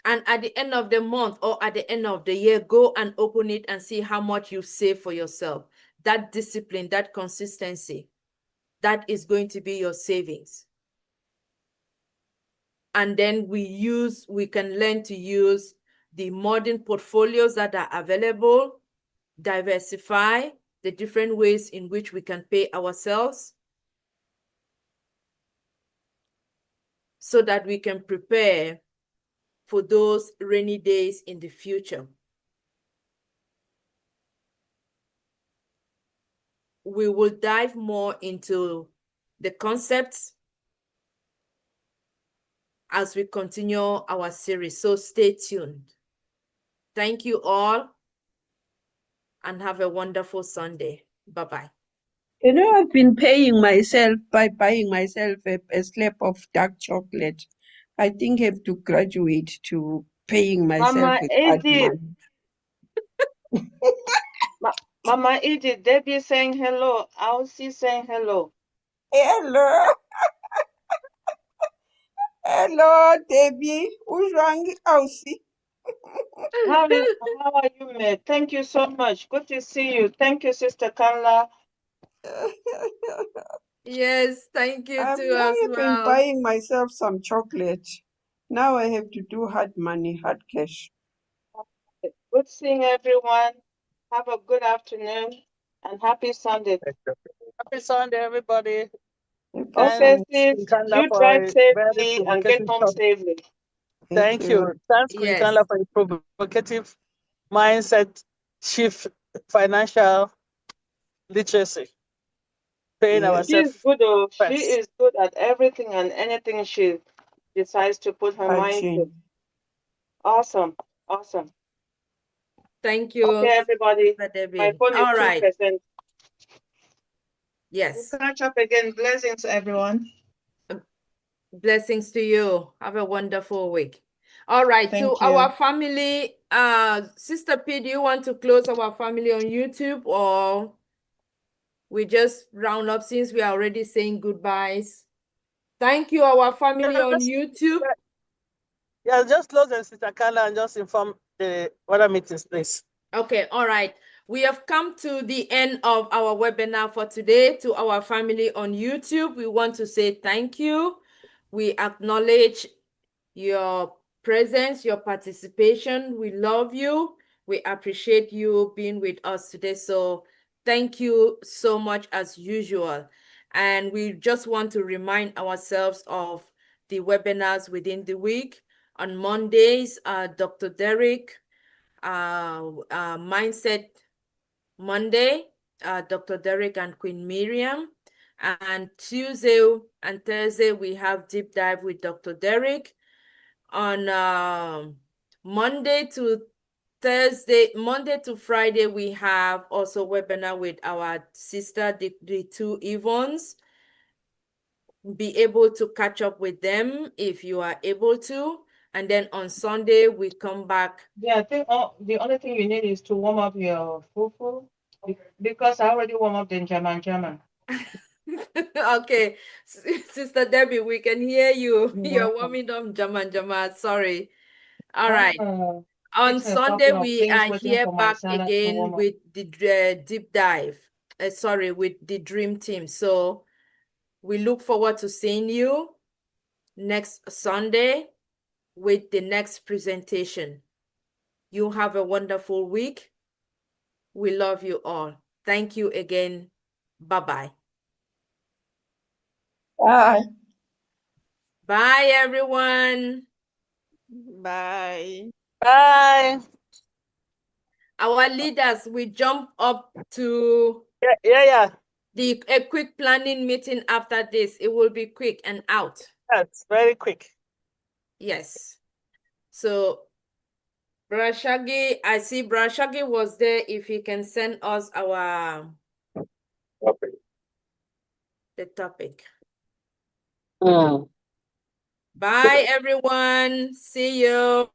And at the end of the month or at the end of the year, go and open it and see how much you save for yourself. That discipline, that consistency, that is going to be your savings. And then we can learn to use the modern portfolios that are available, diversify the different ways in which we can pay ourselves so that we can prepare for those rainy days in the future. We will dive more into the concepts as we continue our series, so stay tuned. Thank you all and have a wonderful Sunday. Bye-bye. You know, I've been paying myself by buying myself a slab of dark chocolate. I think I have to graduate to paying myself Mama with hard Edith, money. Mama Edith, Debbie saying hello. Elsie saying hello. Hello. Hello, Debbie. Ujwang Ausi. How are you, mate? Thank you so much. Good to see you. Thank you, Sister Kanla. Yes, thank you I've too as only been well. buying myself some chocolate. Now I have to do hard money, hard cash. Good seeing everyone. Have a good afternoon and happy Sunday. Happy Sunday, everybody. Thank you Okay, so much. sis, Kanla you for drive a very safely and get provocative home topic. safely. Thank you. Thanks, Queen Yes. Kanla, for a provocative mindset shift, financial literacy, paying Yes. She is ourselves good, oh, she first. is good at everything and anything she decides to put her mind to. Hygiene. Awesome, awesome. Thank you, Okay, everybody. Sister Debbie. My phone is All right. 2%. We'll Yes. catch up again. Blessings, everyone. Blessings to you. Have a wonderful week. All right, Thank to you. our family, Sister P, do you want to close our family on YouTube, or we just round up since we are already saying goodbyes? Thank you, our family on YouTube. Yeah, just close the Sister Kanla and just inform the other meetings, please. Okay, all right. We have come to the end of our webinar for today. To our family on YouTube, we want to say thank you. We acknowledge your presence, your participation. We love you. We appreciate you being with us today. So thank you so much as usual. And we just want to remind ourselves of the webinars within the week. On Mondays, Dr. Derek, Mindset Monday, Dr. Derek and Queen Miriam. And Tuesday and Thursday, we have Deep Dive with Dr. Derek. On Monday to Friday, we have also webinar with our sister, the two Yvonnes. Be able to catch up with them if you are able to. And then on Sunday, we come back. Yeah, I think the only thing you need is to warm up your fufu, because I already warm up the German. Okay, Sister Debbie, we can hear you. You're You're welcome. warming up German. Sorry. All right. On Fix a Sunday, couple of we things are waiting here for my back salad to again warm up. with the deep dive. With the Dream Team. So we look forward to seeing you next Sunday with the next presentation. You have a wonderful week. We love you all. Thank you again. Bye-bye. Bye. Bye, everyone. Bye. Bye. Our leaders, we jump up to Yeah. a quick planning meeting after this. It will be quick and out. That's very quick. Yes. So, Brashagi, I see Brashagi was there. If he can send us the topic. Bye, everyone. See you.